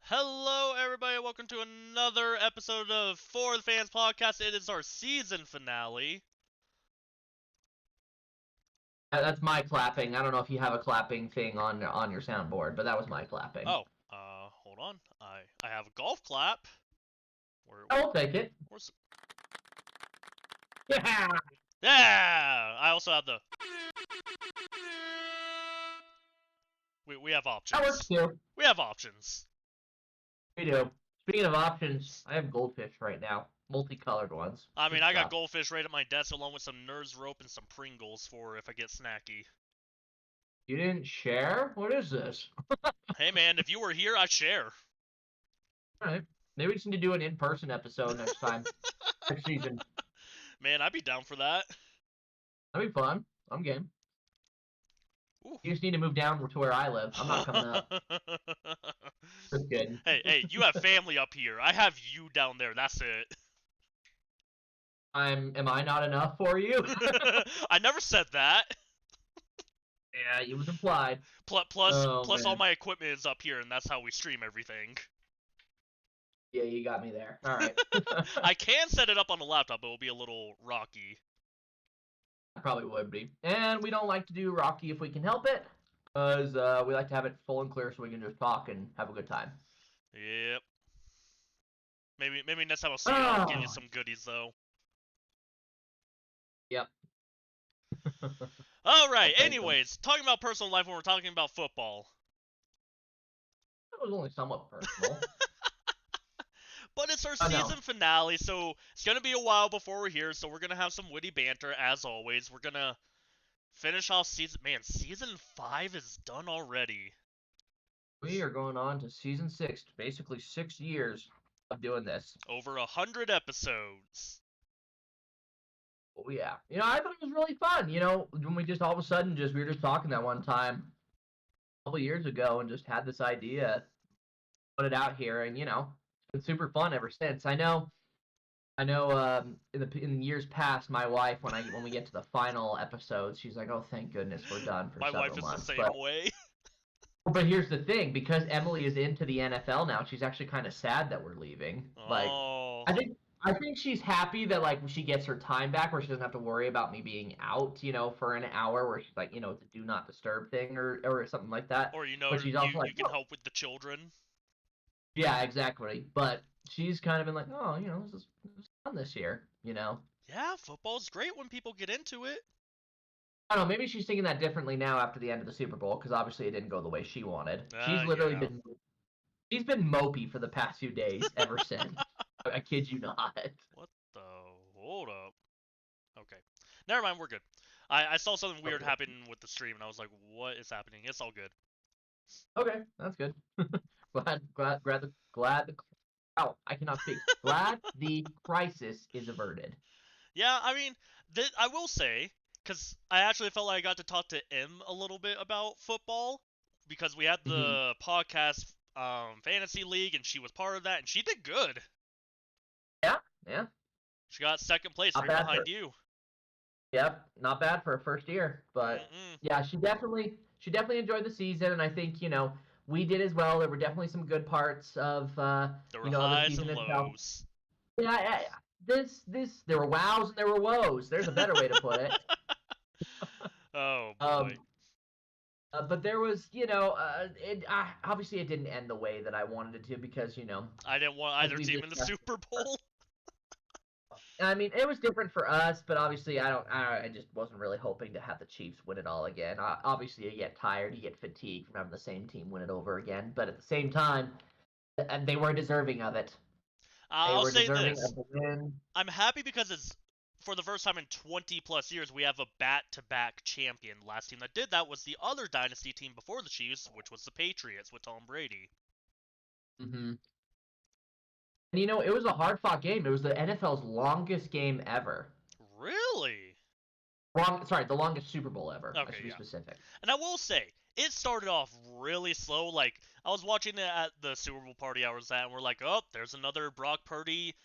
Hello, everybody. Welcome to another episode of For the Fans podcast. It is our season finale. That's my clapping. I don't know if you have a clapping thing on your soundboard, but that was my clapping. Oh, hold on. I have a golf clap. I'll take it. Where's? Yeah, Yeah. I also have the. We have that works options. too. We have options. We do. Speaking of options, I have goldfish right now, multicolored ones. I mean, Good I got stuff. goldfish right at my desk along with some Nerds rope and some Pringles for if I get snacky. You didn't share? What is this? Hey, man, if you were here, I'd share. All right, maybe we just need to do an in-person episode next time, next season. Man, I'd be down for that. That'd be fun. I'm game. Ooh. You just need to move down to where I live. I'm not coming up. Just kidding. Hey, you have family up here. I have you down there. That's it. Am I not enough for you? I never said that. Yeah, it was implied. Plus, Oh all man. my equipment is up here, and that's how we stream everything. Yeah, you got me there. All right. I can set it up on the laptop, but it'll be a little rocky. Probably would be. And we don't like to do Rocky if we can help it, because we like to have it full and clear so we can just talk and have a good time. Yep. Maybe next time I'll see you, I'll give you some goodies though. Yep. All right. I'll take them. Anyways, talking about personal life when we're talking about football. That was only somewhat personal. But it's our I know. season finale, so it's gonna be a while before we're here. So we're gonna have some witty banter as always. We're gonna finish off season. Man, season 5 is done already. We are going on to season 6, basically 6 years of doing this. Over 100 episodes. Oh yeah. I thought it was really fun. When we just all of a sudden we were just talking that one time a couple years ago and just had this idea, put it out here, and it's been super fun ever since. I know. In years past, my wife, when we get to the final episodes, she's like, "Oh, thank goodness we're done for My wife several is the months." same But way. here's the thing: because Emily is into the NFL now, she's actually kind of sad that we're leaving. Like, Oh. I think she's happy that like she gets her time back, where she doesn't have to worry about me being out, for an hour, where she's like, it's a do not disturb thing or something like that. Or But she's also like, you can "Oh, help with the children. yeah, exactly." But she's kind of been like, "Oh, this is fun this year." Yeah, football's great when people get into it. I don't know. Maybe she's thinking that differently now after the end of the Super Bowl, because obviously it didn't go the way she wanted. She's literally Yeah. she's been mopey for the past few days ever since. I kid you not. What the? Hold up. Okay. Never mind, we're good. I saw something weird Okay. happen with the stream, and I was like, what is happening? It's all good. Okay, that's good. Glad the oh, I cannot speak. Glad the crisis is averted. Yeah, I mean, I will say, because I actually felt like I got to talk to M a little bit about football, because we had Hmm. the podcast fantasy league, and she was part of that, and she did good. Yeah, yeah, She got second place not right bad behind for you. yep, not bad for a first year. But Mm-mm. yeah, she definitely enjoyed the season, and I think we did as well. There were definitely some good parts of There were the highs season and itself. lows. Yeah, there were wows and there were woes. There's a better way to put it. Oh boy. Um, but there was, obviously it didn't end the way that I wanted it to, because I didn't want as either we've team in the discussed. Super Bowl. I mean, it was different for us, but obviously I just wasn't really hoping to have the Chiefs win it all again. Obviously, you get tired, you get fatigued from having the same team win it over again. But at the same time, and they were deserving of it. They I'll were say deserving this. of the win. I'm happy because it's for the first time in 20 plus years we have a back-to-back champion. Last team that did that was the other dynasty team before the Chiefs, which was the Patriots with Tom Brady. Hmm. And it was a hard fought game. It was the NFL's longest game ever. Really? Sorry, the longest Super Bowl ever. I Okay, should be yeah. specific. And I will say, it started off really slow. Like, I was watching it at the Super Bowl party I was at, and we're like, oh, there's another Brock Purdy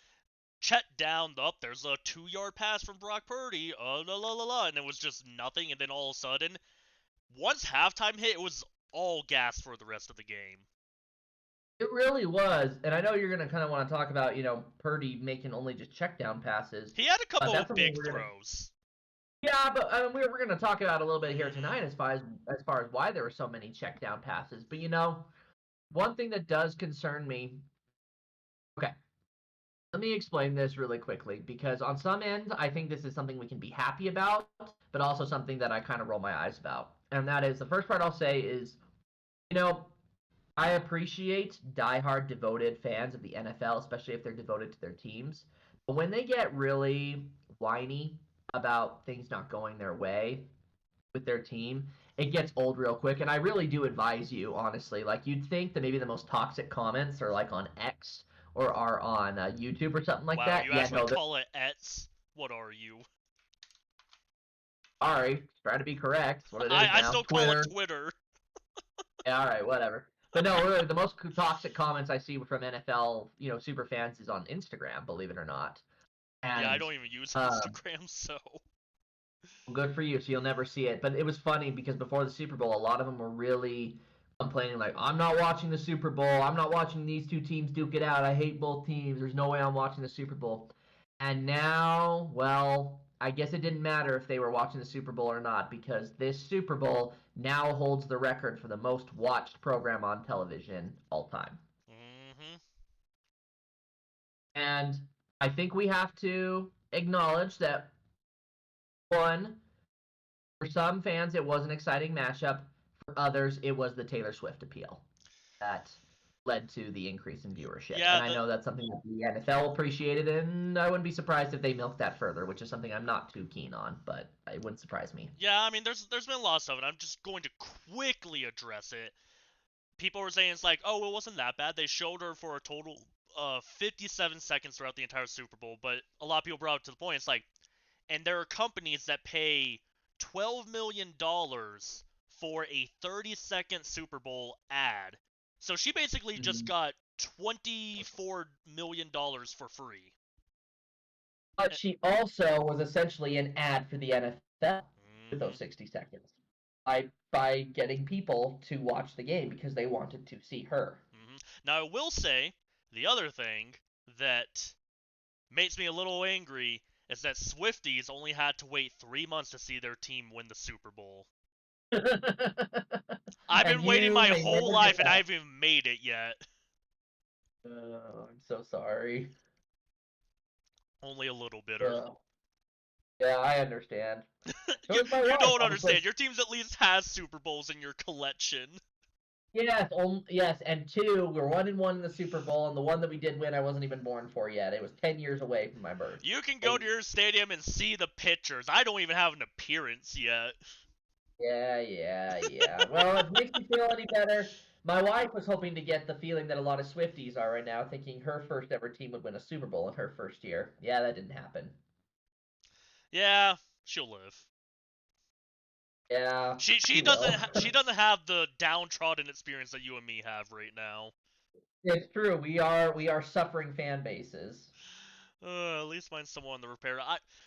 check down. Up, there's a 2 yard pass from Brock Purdy. La la la la. And it was just nothing. And then all of a sudden, once halftime hit, it was all gas for the rest of the game. It really was, and I know you're gonna kind of want to talk about, Purdy making only just check down passes. He had a couple That's of something big we're gonna. throws. Yeah, but we're gonna talk about a little bit here Hmm. tonight as far as why there were so many check down passes. But one thing that does concern me. Okay, let me explain this really quickly because on some ends, I think this is something we can be happy about, but also something that I kind of roll my eyes about. And that is the first part I'll say is, you know, I appreciate diehard devoted fans of the NFL, especially if they're devoted to their teams. But when they get really whiny about things not going their way with their team, it gets old real quick. And I really do advise you, honestly. Like, you'd think that maybe the most toxic comments are like on X or are on YouTube or something like Wow, that. you Yeah, actually no, call it Ets? What are you? sorry, try to be correct. That's what it is I now. still call it Twitter. Twitter. Yeah, all right, whatever. But no, really, the most toxic comments I see from NFL, super fans is on Instagram, believe it or not. Yeah, I And don't even use uh, Instagram, so. good for you, so you'll never see it. But it was funny because before the Super Bowl, a lot of them were really complaining, like, "I'm not watching the Super Bowl. I'm not watching these two teams duke it out. I hate both teams. There's no way I'm watching the Super Bowl." And now, well, I guess it didn't matter if they were watching the Super Bowl or not because this Super Bowl now holds the record for the most watched program on television all time. Hmm. And I think we have to acknowledge that, one, for some fans, it was an exciting matchup. For others, it was the Taylor Swift appeal that led to the increase in viewership. Yeah, And I know that's something that the NFL appreciated, and I wouldn't be surprised if they milked that further, which is something I'm not too keen on, but it wouldn't surprise me. yeah. I mean, there's been a lot of stuff, and I'm just going to quickly address it. People were saying it's like, oh, it wasn't that bad. They showed her for a total 57 seconds throughout the entire Super Bowl, but a lot of people brought it to the point. It's like, and there are companies that pay $12 million for a 30-second Super Bowl ad. So she basically just Mhm. got $24 million for free. But she also was essentially an ad for the NFL with Mm-hmm. those 60 seconds by getting people to watch the game because they wanted to see her. Mm-hmm. Now I will say the other thing that makes me a little angry is that Swifties only had to wait 3 months to see their team win the Super Bowl. I've And been waiting you my may whole never get life and I that. haven't even made it yet. I'm so sorry. Only a little bitter. Yeah. Yeah, I understand. So you does my you wife, don't honestly. understand. Your team's at least has Super Bowls in your collection. Yes, yes, and two, we're 1-1 in the Super Bowl, and the one that we did win, I wasn't even born for yet. It was 10 years away from my birth. You can go to Hey, your stadium and see the pictures. I don't even have an appearance yet. yeah, yeah, yeah. Well, if it makes you feel any better, my wife was hoping to get the feeling that a lot of Swifties are right now, thinking her first ever team would win a Super Bowl in her first year. Yeah, that didn't happen. Yeah, she'll live. Yeah, She she doesn't will. she doesn't have the downtrodden experience that you and me have right now. It's true. We are suffering fan bases. At least mine's someone on the repair.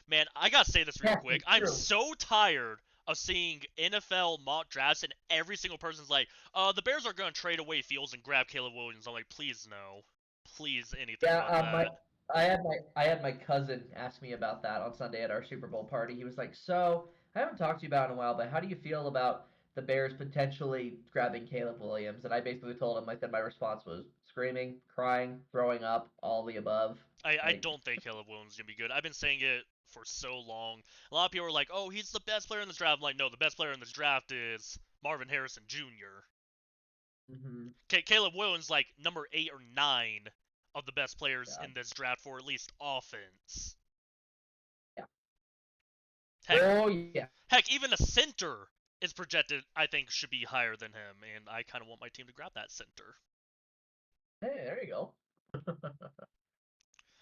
Man, I gotta say this real Yes, quick. it's I'm true. so tired of seeing NFL mock drafts and every single person's like, the Bears are gonna trade away Fields and grab Caleb Williams. I'm like, please no, please anything Yeah, but my that. I had my cousin ask me about that on Sunday at our Super Bowl party. He was like, "So, I haven't talked to you about it in a while, but how do you feel about the Bears potentially grabbing Caleb Williams?" And I basically told him, I said my response was screaming, crying, throwing up, all the above. I Like, don't think Caleb Williams is gonna be good. I've been saying it for so long. A lot of people are like, oh, he's the best player in this draft. I'm like, no, the best player in this draft is Marvin Harrison Jr. mhm, Caleb Williams like number 8 or 9 of the best players yeah, in this draft for at least offense. yeah. Heck, Oh yeah. heck, even a center is projected. I think should be higher than him, and I kind of want my team to grab that center. Hey, there you go.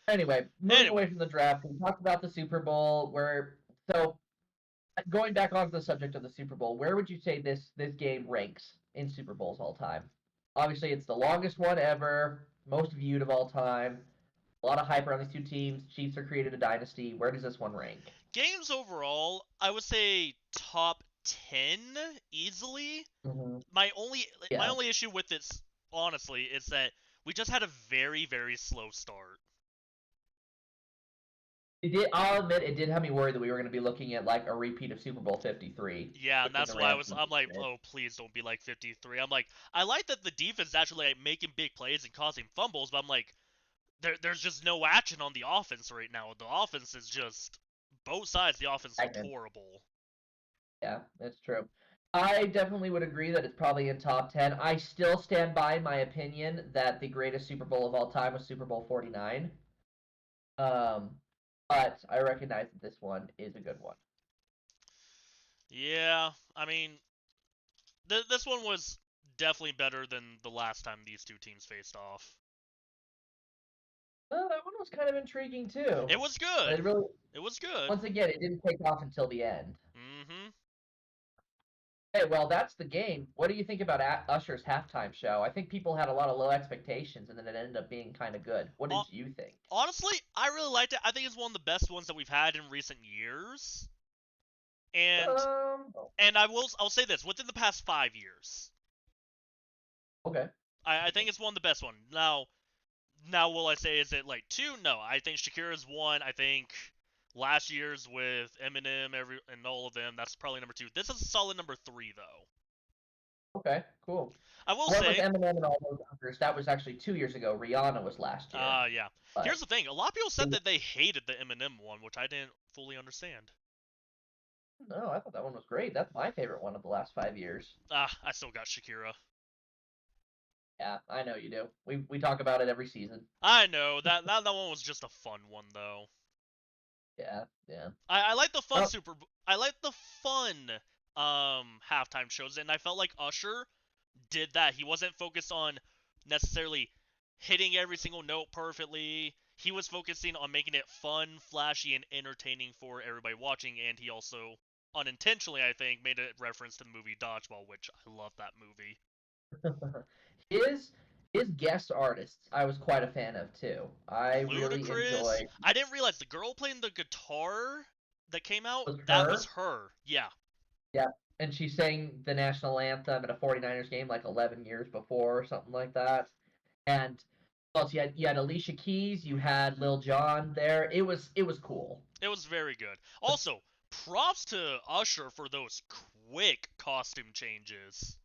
Anyway, moving Anyway, away from the draft, we talked about the Super Bowl. Where so going back onto the subject of the Super Bowl, where would you say this game ranks in Super Bowls all time? Obviously, it's the longest one ever, most viewed of all time. A lot of hype around these two teams. Chiefs are created a dynasty. Where does this one rank? games overall, I would say top 10 easily. Hmm. My only my Yeah. only issue with this honestly is that We just had a very, very slow start. I'll admit, it did have me worried that we were going to be looking at like a repeat of Super Bowl 53 Yeah, and between that's the why Rams and the I'm like, Patriots. oh, please don't be like 53. I'm like, I like that the defense is actually like making big plays and causing fumbles, but I'm like, there's just no action on the offense right now. The offense is just both sides. The offense looked Stagnant. horrible. Yeah, that's true. I definitely would agree that it's probably in top 10. I still stand by my opinion that the greatest Super Bowl of all time was Super Bowl 49. Um, but I recognize that this one is a good one. Yeah, I mean, this one was definitely better than the last time these two teams faced off. Well, that one was kind of intriguing too. It was But good. it really, It was good. once again, it didn't take off until the end. Mm-hmm. Hey, well, that's the game. What do you think about Usher's halftime show? I think people had a lot of low expectations, and then it ended up being kind of good. What did you think? Honestly, I really liked it. I think it's one of the best ones that we've had in recent years. And Oh, I'll say this, within the past 5 years. okay. I think it's one of the best one. Now will I say is it like two? No. I think Shakira's one. I think last year's with Eminem and all of them, that's probably number two. This is a solid number three though. Okay, cool. I will I went with say, Eminem and all those others. That was actually 2 years ago. Rihanna was last year. yeah. But Here's the thing. A lot of people said that they hated the Eminem one, which I didn't fully understand. no, I thought that one was great. That's my favorite one of the last 5 years. I still got Shakira. Yeah, I know you do. We talk about it every season. I know that one was just a fun one though. Yeah, yeah. I like the fun Oh, Super. I like the fun halftime shows, and I felt like Usher did that. He wasn't focused on necessarily hitting every single note perfectly. He was focusing on making it fun, flashy, and entertaining for everybody watching, and he also unintentionally, I think, made a reference to the movie Dodgeball, which I love that movie. his his guest artists, I was quite a fan of too. I really Ludacris. enjoyed. I didn't realize the girl playing the guitar that came out, Was that was her. her. Yeah. Yeah, and she sang the national anthem at a 49ers game like 11 years before or something like that. And plus you had Alicia Keys, you had Lil Jon there. It was cool. It was very good. Also, props to Usher for those quick costume changes.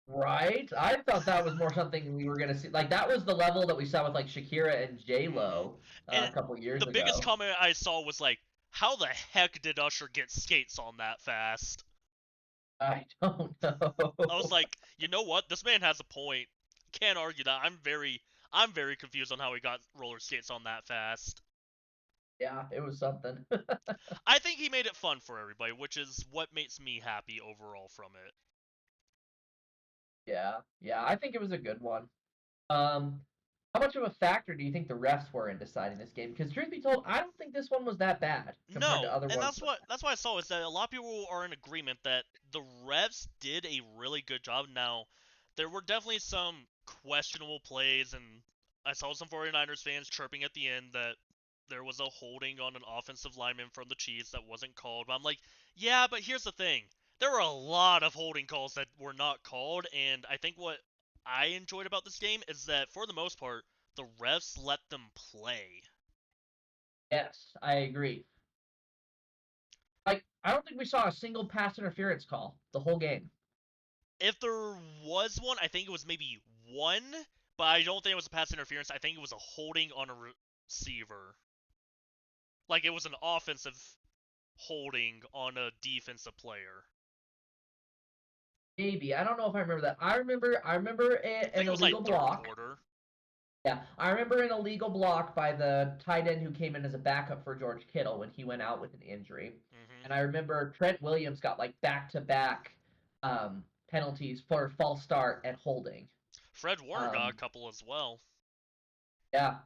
Right? I thought that was more something we were gonna see. Like that was the level that we saw with like Shakira and J Hmm. Lo a And couple years the biggest ago. comment I saw was like, how the heck did Usher get skates on that fast? I don't I was know. like, you know what? This man has a point. Can't argue that. I'm very confused on how he got roller skates on that fast. Yeah, it was something. I think he made it fun for everybody, which is what makes me happy overall from it. Yeah, yeah, I think it was a good one. Um, how much of a factor do you think the refs were in deciding this game? Because truth be told, I don't think this one was that bad compared to No, other and ones. that's what I saw is that a lot of people are in agreement that the refs did a really good job. Now, there were definitely some questionable plays, and I saw some 49ers fans chirping at the end that there was a holding on an offensive lineman from the Chiefs that wasn't called. But I'm like, yeah, but here's the thing. There were a lot of holding calls that were not called, and I think what I enjoyed about this game is that for the most part, the refs let them play. Yes, I agree. Like, I don't think we saw a single pass interference call the whole game. If there was one, I think it was maybe one, but I don't think it was a pass interference. I think it was a holding on a receiver. Like it was an offensive holding on a defensive player. Maybe. I don't know if I remember that. I remember I think an it was like illegal third block. quarter. Yeah, I remember an illegal block by the tight end who came in as a backup for George Kittle when he went out with an injury. Hmm. And I remember Trent Williams got like back-to-back penalties for false start and holding. Fred Warner got a Um, couple as well. yeah.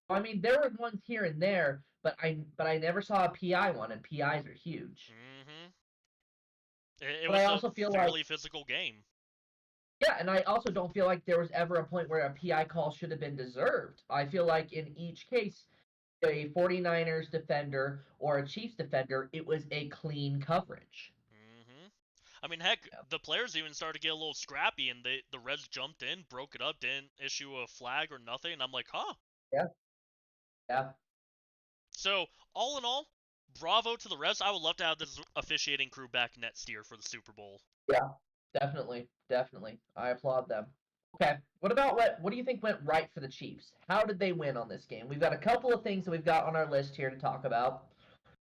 I mean, there were ones here and there, but I never saw a PI one, and PIs are huge. Hmm. It But I was a also feel like fairly physical game. yeah, and I also don't feel like there was ever a point where a PI call should have been deserved. I feel like in each case, a 49ers defender or a Chiefs defender, it was a clean coverage. Hmm. I mean, heck, Yeah. the players even started to get a little scrappy, and the Reds jumped in, broke it up, didn't issue a flag or nothing, and I'm like, huh. Yeah. Yeah. So, all in all, bravo to the Reds. I would love to have this officiating crew back next year for the Super Bowl. Yeah. Definitely. Definitely. I applaud them. Okay. What do you think went right for the Chiefs? How did they win on this game? We've got a couple of things that we've got on our list here to talk about.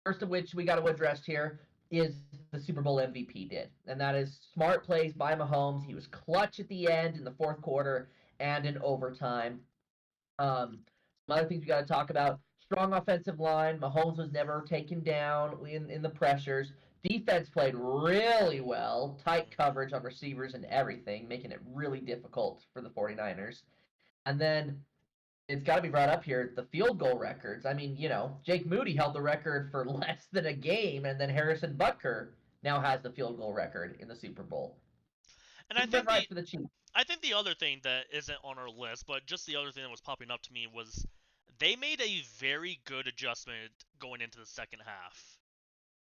First of which we got to address here is the Super Bowl MVP did, and that is smart plays by Mahomes. He was clutch at the end in the fourth quarter and in overtime. Some other things we got to talk about: strong offensive line. Mahomes was never taken down in the pressures. Defense played really well, tight coverage on receivers and everything, making it really difficult for the 49ers. And then it's got to be brought up here, the field goal records. I mean, Jake Moody held the record for less than a game, and then Harrison Butker now has the field goal record in the Super Bowl. And I Who went think right the for the Chiefs? I think the other thing that isn't on our list, but just the other thing that was popping up to me was they made a very good adjustment going into the second half.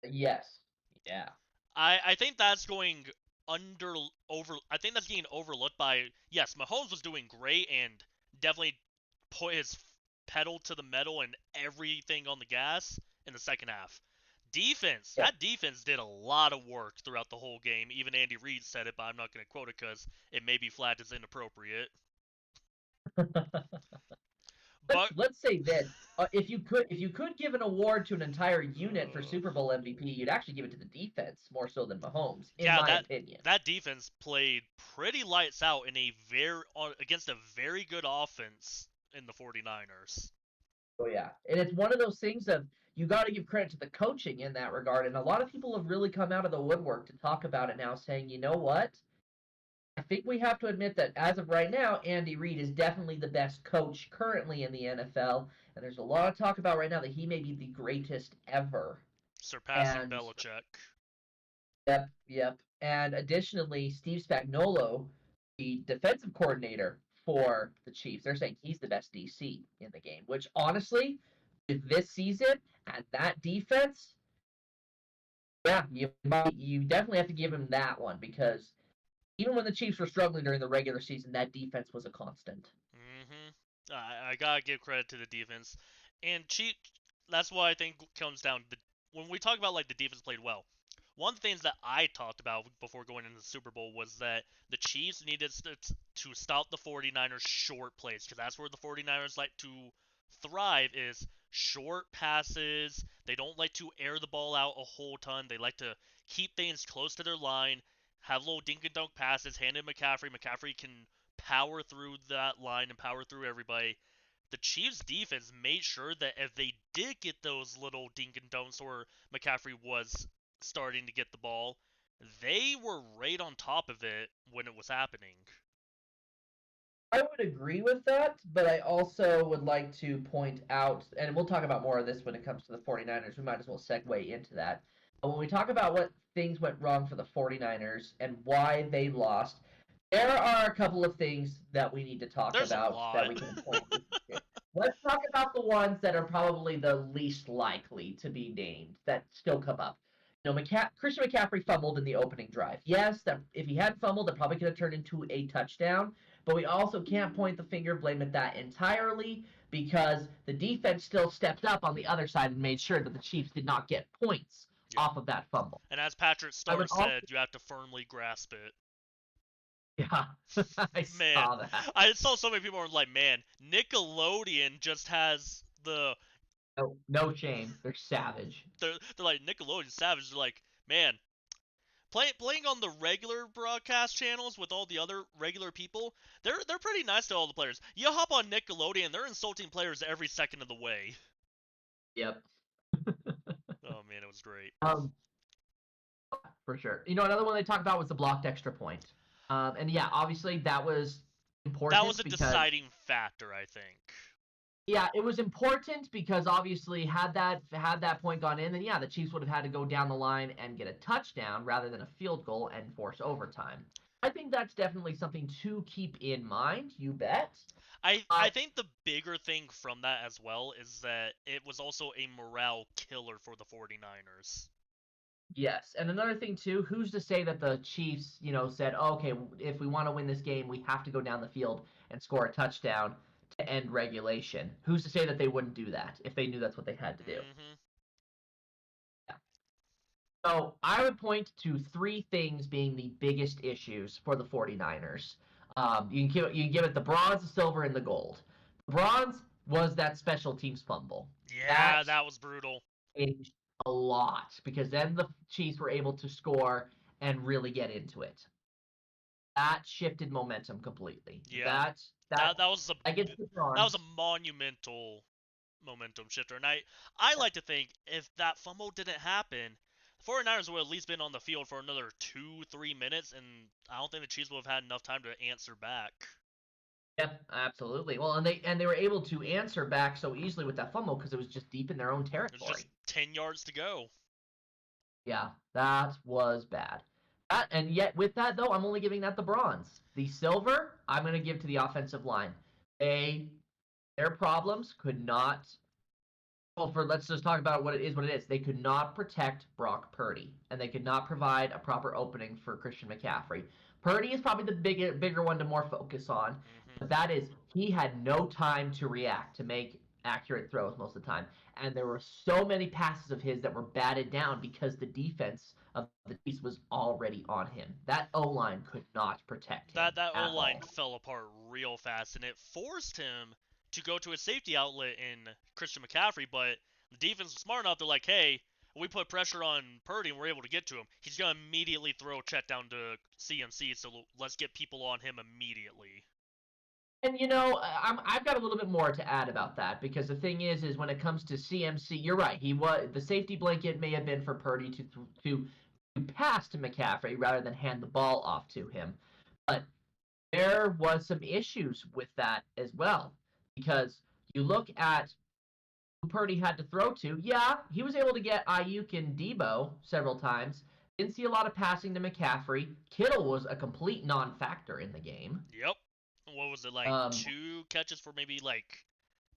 Yes. Yeah. I think that's going under over. I think that's getting overlooked by. Yes, Mahomes was doing great and definitely put his pedal to the metal and everything on the gas in the second half. Defense, Yeah. that defense did a lot of work throughout the whole game. Even Andy Reid said it, but I'm not going to quote it because it may be flagged as inappropriate. But let's say this: if you could give an award to an entire unit for Super Bowl MVP, you'd actually give it to the defense more so than Mahomes, in yeah, my that opinion. that defense played pretty lights out in a very against a very good offense in the 49ers. Oh yeah, and it's one of those things of you got to give credit to the coaching in that regard, and a lot of people have really come out of the woodwork to talk about it now, saying, you know what? I think we have to admit that as of right now, Andy Reid is definitely the best coach currently in the NFL, and there's a lot of talk about right now that he may be the greatest ever. Surpassing And Belichick. yep, yep. And additionally, Steve Spagnuolo, the defensive coordinator for the Chiefs, they're saying he's the best DC in the game. Which honestly, with this season and that defense, yeah, you definitely have to give him that one because even when the Chiefs were struggling during the regular season, that defense was a constant. I gotta give credit to the defense, and cheat. That's why I think comes down to when we talk about like the defense played well. One of the things that I talked about before going into the Super Bowl was that the Chiefs needed to stop the 49ers short plays because that's where the 49ers like to thrive is short passes. They don't like to air the ball out a whole ton. They like to keep things close to their line, have little dink and dunk passes, hand it to McCaffrey. McCaffrey can power through that line and power through everybody. The Chiefs defense made sure that if they did get those little dink and dunks or McCaffrey was starting to get the ball, they were right on top of it when it was happening. I would agree with that, but I also would like to point out, and we'll talk about more of this when it comes to the 49ers. We might as well segue into that. But when we talk about what things went wrong for the 49ers and why they lost, there are a couple of things that we need to talk There's a about that lot. we can point to here. Let's talk about the ones that are probably the least likely to be named that still come up. Christian McCaffrey fumbled in the opening drive. Yes, that if he hadn't fumbled, that probably could have turned into a touchdown. But we also can't point the finger of blame at that entirely because the defense still stepped up on the other side and made sure that the Chiefs did not get points Yeah. off of that fumble. And as Patrick I Starr would also, said, you have to firmly grasp it. yeah, I Man, saw that. I saw so many people were like, man, Nickelodeon just has the No, no shame. They're savage. they're like Nickelodeon Savage. They're like, man, playing on the regular broadcast channels with all the other regular people, they're pretty nice to all the players. You hop on Nickelodeon, they're insulting players every second of the way. Yep. Oh man, it was great. Um, for sure. Another one they talked about was the blocked extra point. And yeah, obviously that was That was important a because deciding factor, I think. yeah, it was important because obviously had that point gone in, then yeah, the Chiefs would have had to go down the line and get a touchdown rather than a field goal and force overtime. I think that's definitely something to keep in mind. You bet. I think the bigger thing from that as well is that it was also a morale killer for the 49ers. Yes, and another thing too, who's to say that the Chiefs, said, oh, okay, if we want to win this game, we have to go down the field and score a touchdown to end regulation. Who's to say that they wouldn't do that if they knew that's what they had to do? Mm-hmm. Yeah. So I would point to three things being the biggest issues for the 49ers. You can give it the bronze, the silver, and the gold. Bronze was that special teams fumble. Yeah, That that was brutal. changed a lot because then the Chiefs were able to score and really get into it. That shifted momentum completely. Yeah, That that that was a that gets the that was a bronze. monumental momentum shifter. And I like to think if that fumble didn't happen, the 49ers would have at least been on the field for another 2-3 minutes, and I don't think the Chiefs would have had enough time to answer back. Yep, absolutely. Well, and they were able to answer back so easily with that fumble because it was just deep in their own There's just territory. 10 yards to go. Yeah, that was bad. And yet with that though, I'm only giving that the bronze. The silver, I'm going to give to the offensive line. Their problems could not. Well, let's just talk about what it is. They could not protect Brock Purdy, and they could not provide a proper opening for Christian McCaffrey. Purdy is probably the bigger one to more focus on, Mm-hmm. but that is he had no time to react to make accurate throws most of the time, and there were so many passes of his that were batted down because the defense of the Chiefs was already on him. That O line could not protect him That O at line all. fell apart real fast, and it forced him to go to a safety outlet in Christian McCaffrey. But the defense was smart enough. They're like, hey, we put pressure on Purdy and we're able to get to him. He's gonna immediately throw Chet down to CMC, so let's get people on him immediately. And I've got a little bit more to add about that because the thing is when it comes to CMC, you're right. He was the safety blanket may have been for Purdy to pass to McCaffrey rather than hand the ball off to him, but there was some issues with that as well because you look at who Purdy had to throw to. Yeah, he was able to get Ayuk and Debo several times. Didn't see a lot of passing to McCaffrey. Kittle was a complete non-factor in the game. Yep. What was it like? Um, 2 catches for maybe like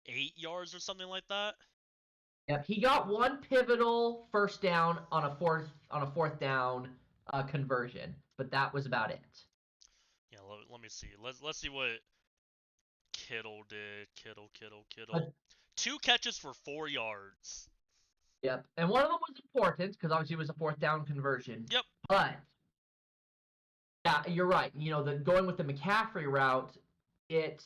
8 yards or something like that. Yeah, he got one pivotal first down on a fourth down conversion, but that was about it. Yeah. Let me see. Let's see what Kittle did. Kittle. But 2 catches for 4 yards. yep, and one of them was important because obviously it was a fourth down conversion. Yep. But yeah, you're right. The going with the McCaffrey route, it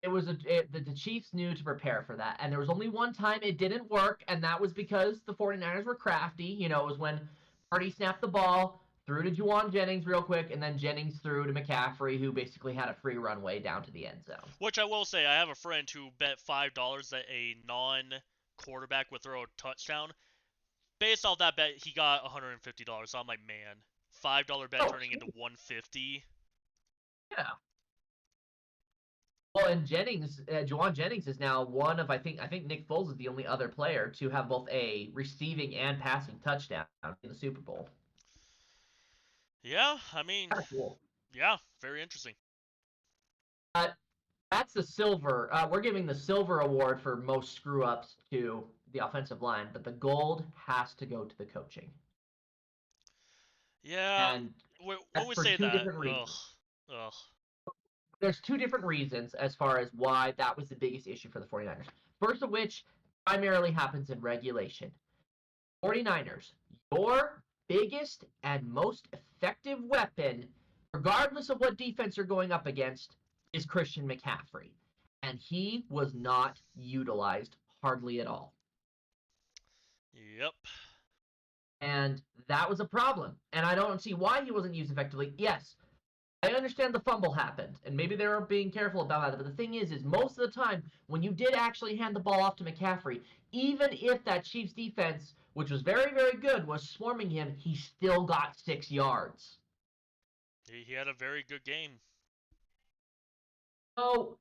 it was the Chiefs knew to prepare for that, and there was only one time it didn't work, and that was because the 49ers were crafty. It was when Purdy snapped the ball, threw to Juwan Jennings real quick, and then Jennings threw to McCaffrey, who basically had a free runway down to the end zone. Which I will say, I have a friend who bet $5 that a non-quarterback would throw a touchdown. Based off that bet, he got $150. So I'm like, man, $5 bet Oh, turning into sweet. 150. Yeah. Well, and Juwan Jennings is now one of I think Nick Foles is the only other player to have both a receiving and passing touchdown in the Super Bowl. Yeah, I mean, Kind of cool. yeah, very interesting. But that's the silver. We're giving the silver award for most screw ups to the offensive line, but the gold has to go to the coaching, Yeah, and when that's we for say two that, different ugh, reasons. ugh. There's two different reasons as far as why that was the biggest issue for the 49ers. First of which primarily happens in regulation. 49ers, your biggest and most effective weapon, regardless of what defense you're going up against, is Christian McCaffrey. And he was not utilized hardly at all. Yep. And that was a problem. And I don't see why he wasn't used effectively. Yes, I understand the fumble happened, and maybe they were being careful about that. But the thing is most of the time, when you did actually hand the ball off to McCaffrey, even if that Chiefs defense, which was very, very good, was swarming him, he still got 6 yards. He had a very good game. So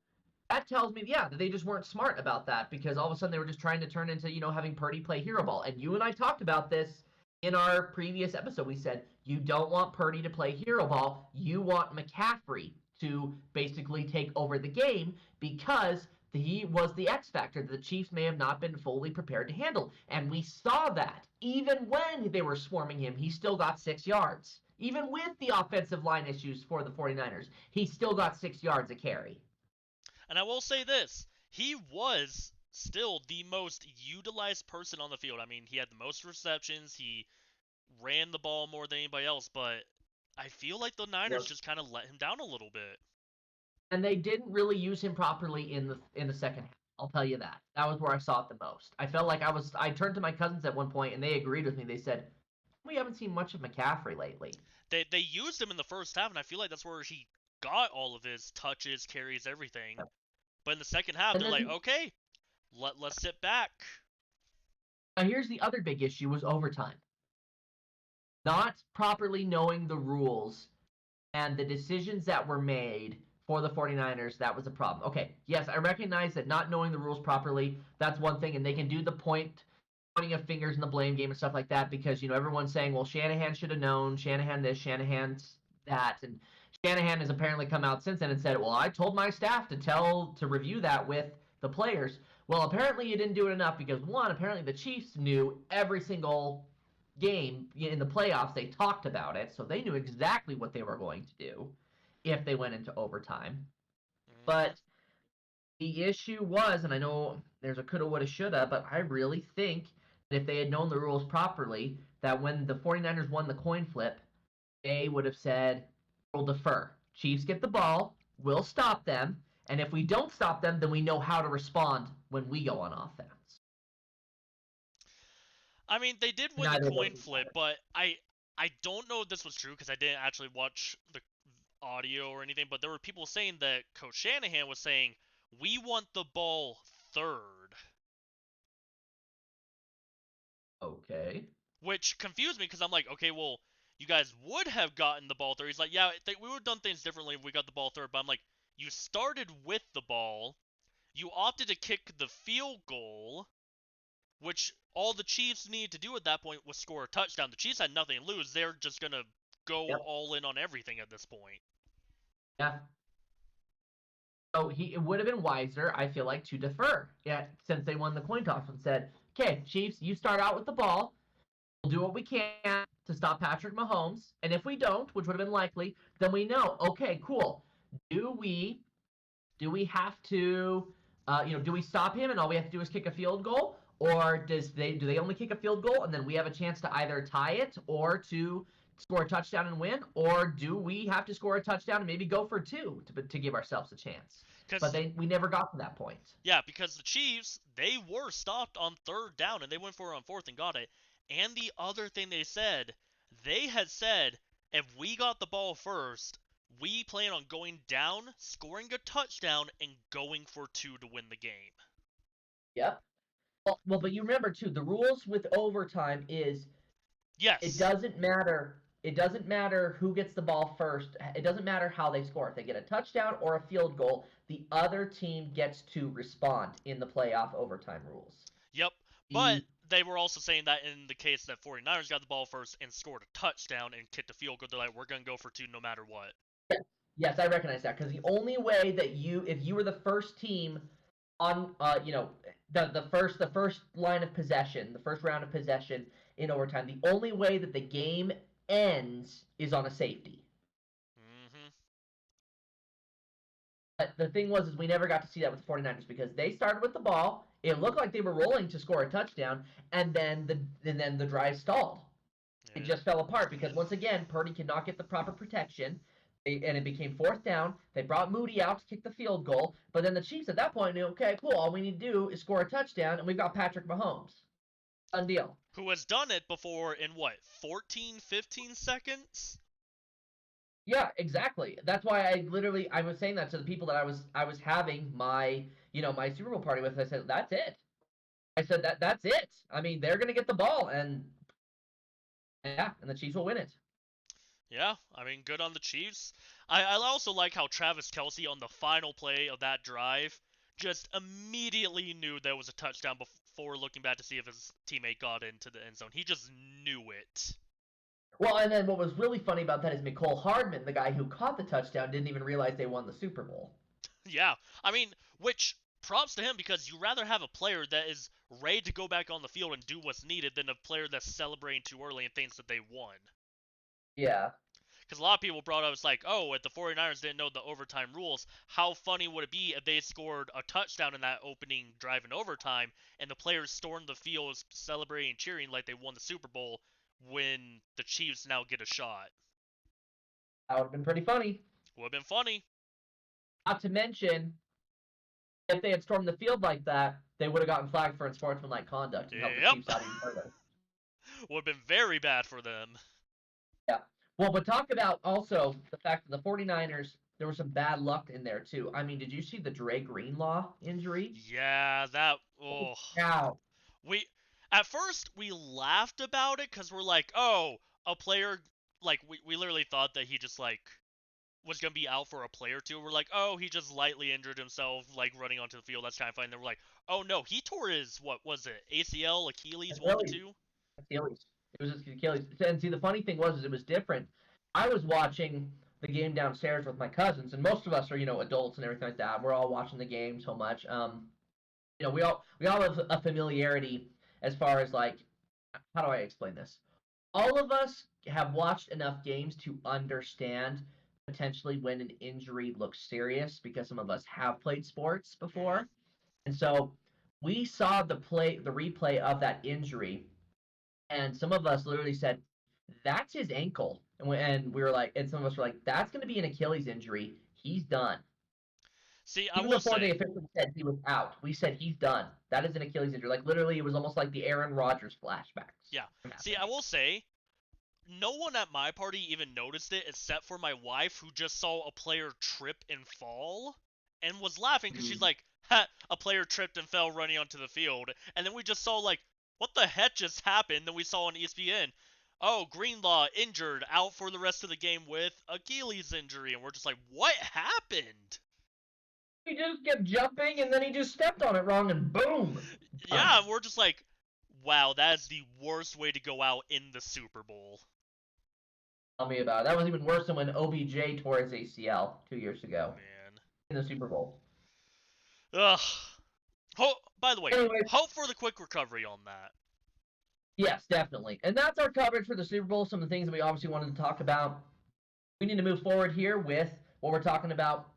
that tells me, yeah, that they just weren't smart about that because all of a sudden they were just trying to turn into, having Purdy play hero ball. And you and I talked about this in our previous episode. We said you don't want Purdy to play hero ball. You want McCaffrey to basically take over the game because he was the X factor that the Chiefs may have not been fully prepared to handle. And we saw that. Even when they were swarming him, he still got 6 yards. Even with the offensive line issues for the 49ers, he still got 6 yards a carry. And I will say this, he was still the most utilized person on the field. I mean, he had the most receptions, he ran the ball more than anybody else, but I feel like the Niners just kind of let him down a little bit. And they didn't really use him properly in the second half. I'll tell you that. That was where I saw it the most. I felt like I turned to my cousins at one point and they agreed with me. They said, "We haven't seen much of McCaffrey lately." They used him in the first half, and I feel like that's where he got all of his touches, carries, everything. But in the second half, they're like, okay, let's sit back. Now here's the other big issue was overtime. Not properly knowing the rules and the decisions that were made for the 49ers, that was a problem. Okay, yes, I recognize that not knowing the rules properly, that's one thing, and they can do the pointing of fingers in the blame game and stuff like that because, everyone's saying, well, Shanahan should have known, Shanahan this, Shanahan that, and Shanahan has apparently come out since then and said, well, I told my staff to review that with the players. Well, apparently you didn't do it enough because, one, apparently the Chiefs knew every single game in the playoffs. They talked about it, so they knew exactly what they were going to do if they went into overtime. Mm-hmm. But the issue was, and I know there's a coulda, woulda, shoulda, but I really think that if they had known the rules properly, that when the 49ers won the coin flip, they would have said, we'll defer. Chiefs get the ball, we'll stop them, and if we don't stop them, then we know how to respond when we go on offense. I mean, they did win the coin flip, but I don't know if this was true because I didn't actually watch the audio or anything, but there were people saying that Coach Shanahan was saying, we want the ball third. Okay. Which confused me because I'm like, okay, well, you guys would have gotten the ball third. He's like, yeah, we would have done things differently if we got the ball third, but I'm like, you started with the ball, you opted to kick the field goal, which all the Chiefs needed to do at that point was score a touchdown. The Chiefs had nothing to lose. They're just going to go all in on everything at this point. Yeah. So it would have been wiser, I feel like, to defer. Yeah, since they won the coin toss and said, okay, Chiefs, you start out with the ball. We'll do what we can to stop Patrick Mahomes. And if we don't, which would have been likely, then we know, okay, cool. Do we have to, do we stop him and all we have to do is kick a field goal? Or do they only kick a field goal and then we have a chance to either tie it or to score a touchdown and win? Or do we have to score a touchdown and maybe go for two to give ourselves a chance? But we never got to that point. Yeah, because the Chiefs, they were stopped on third down and they went for it on fourth and got it. And the other thing they had said, if we got the ball first, we plan on going down, scoring a touchdown, and going for two to win the game. Yep. Well, but you remember, too, the rules with overtime is it doesn't matter. It doesn't matter who gets the ball first. It doesn't matter how they score. If they get a touchdown or a field goal, the other team gets to respond in the playoff overtime rules. Yep, but they were also saying that in the case that 49ers got the ball first and scored a touchdown and kicked a field goal, they're like, we're going to go for two no matter what. Yes, I recognize that, because the only way that if you were the first team on, the first line of possession, the first round of possession in overtime, the only way that the game ends is on a safety. Mm-hmm. But the thing was we never got to see that with the 49ers because they started with the ball. It looked like they were rolling to score a touchdown, and then the drive stalled. Yeah. It just fell apart because once again, Purdy could not get the proper protection. And it became fourth down. They brought Moody out to kick the field goal. But then the Chiefs at that point knew, okay, cool, all we need to do is score a touchdown, and we've got Patrick Mahomes. Done deal. Who has done it before in, 14, 15 seconds? Yeah, exactly. That's why I was saying that to the people that I was having my, my Super Bowl party with. I said, that's it. I said, that's it. I mean, they're going to get the ball, and the Chiefs will win it. Yeah, I mean, good on the Chiefs. I also like how Travis Kelce on the final play of that drive just immediately knew there was a touchdown before looking back to see if his teammate got into the end zone. He just knew it. Well, and then what was really funny about that is Mecole Hardman, the guy who caught the touchdown, didn't even realize they won the Super Bowl. Yeah, I mean, which props to him because you rather have a player that is ready to go back on the field and do what's needed than a player that's celebrating too early and thinks that they won. Yeah. Because a lot of people brought up, it's like, oh, if the 49ers didn't know the overtime rules, how funny would it be if they scored a touchdown in that opening drive in overtime and the players stormed the field celebrating and cheering like they won the Super Bowl when the Chiefs now get a shot? That would have been pretty funny. Would have been funny. Not to mention, if they had stormed the field like that, they would have gotten flagged for unsportsmanlike conduct and helped the Yep. Chiefs out even further. Would have been very bad for them. Yeah. Well, but talk about also the fact that the 49ers, there was some bad luck in there too. I mean, did you see the Dre Greenlaw injury? Yeah, that. Oh. Wow. At first, we laughed about it because we're like, oh, a player. Like, we literally thought that he just, like, was going to be out for a play or two. We're like, oh, he just lightly injured himself, like, running onto the field. That's kind of fine. Then we're like, oh, no, he tore his, what was it, ACL, Achilles, one of the two? Achilles. It was just Achilles. And see, the funny thing was, is it was different. I was watching the game downstairs with my cousins, and most of us are, adults and everything like that. We're all watching the game so much. We all have a familiarity as far as like, how do I explain this? All of us have watched enough games to understand potentially when an injury looks serious because some of us have played sports before. And so we saw the replay of that injury, and some of us literally said, "That's his ankle," and we were like, and some of us were like, "That's going to be an Achilles injury. He's done." See, I Even will before say, they officially said he was out, we said he's done. That is an Achilles injury. Like literally, it was almost like the Aaron Rodgers flashbacks. yeah. See, I will say, no one at my party even noticed it except for my wife, who just saw a player trip and fall and was laughing because she's like, ha, a player tripped and fell running onto the field. And then we just saw, like, what the heck just happened? Then we saw on ESPN, oh, Greenlaw injured, out for the rest of the game with Achilles injury. And we're just like, what happened? He just kept jumping, and then he just stepped on it wrong, and boom. Yeah, we're just like, wow, that is the worst way to go out in the Super Bowl. Tell me about it. That was even worse than when OBJ tore his ACL 2 years ago Man. in the Super Bowl. Ugh. By the way, hope for the quick recovery on that. Yes, definitely. And that's our coverage for the Super Bowl. Some of the things that we obviously wanted to talk about. We need to move forward here with what we're talking about.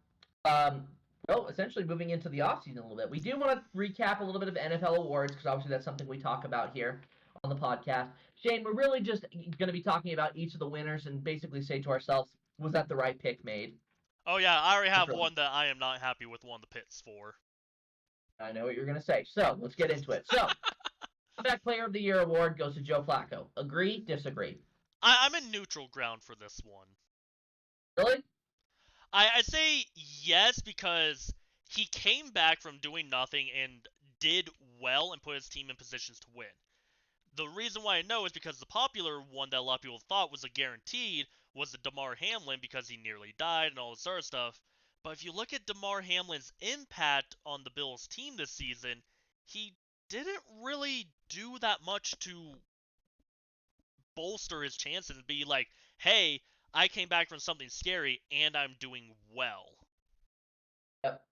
Essentially moving into the offseason a little bit. We do want to recap a little bit of NFL awards because obviously that's something we talk about here on the podcast. Shane, we're really just going to be talking about each of the winners and basically say to ourselves, was that the right pick made? Oh yeah, I already have one that I am not happy with one of the picks for. I know what you're going to say. So let's get into it. So, Comeback Player of the Year award goes to Joe Flacco. Agree? Disagree? I'm in neutral ground for this one. Really? I say yes because he came back from doing nothing and did well and put his team in positions to win. The reason why I know is because the popular one that a lot of people thought was a guaranteed was the Damar Hamlin because he nearly died and all this other stuff. But if you look at Damar Hamlin's impact on the Bills team this season, he didn't really do that much to bolster his chances and be like, hey, I came back from something scary and I'm doing well. Yep.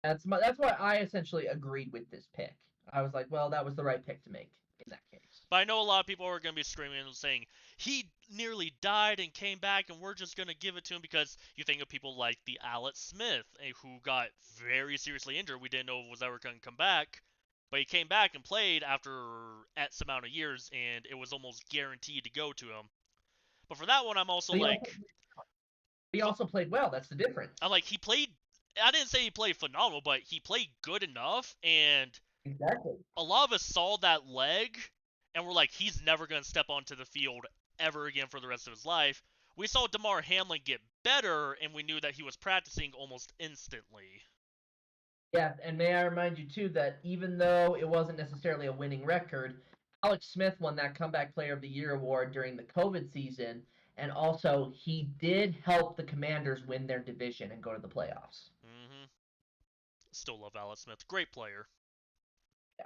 That's why I essentially agreed with this pick. I was like, well, that was the right pick to make in that case. But I know a lot of people are going to be screaming and saying, he nearly died and came back and we're just going to give it to him because you think of people like the Alex Smith, who got very seriously injured. We didn't know if it was ever going to come back. But he came back and played after X amount of years, and it was almost guaranteed to go to him. But for that one, I'm also he also played well. That's the difference. I'm like, he played. I didn't say he played phenomenal, but he played good enough, and exactly. A lot of us saw that leg, and we're like, he's never going to step onto the field ever again for the rest of his life. We saw Damar Hamlin get better, and we knew that he was practicing almost instantly. Yeah, and may I remind you, too, that even though it wasn't necessarily a winning record, Alex Smith won that Comeback Player of the Year award during the COVID season, and also he did help the Commanders win their division and go to the playoffs. Mm-hmm. Still love Alex Smith. Great player. Yeah.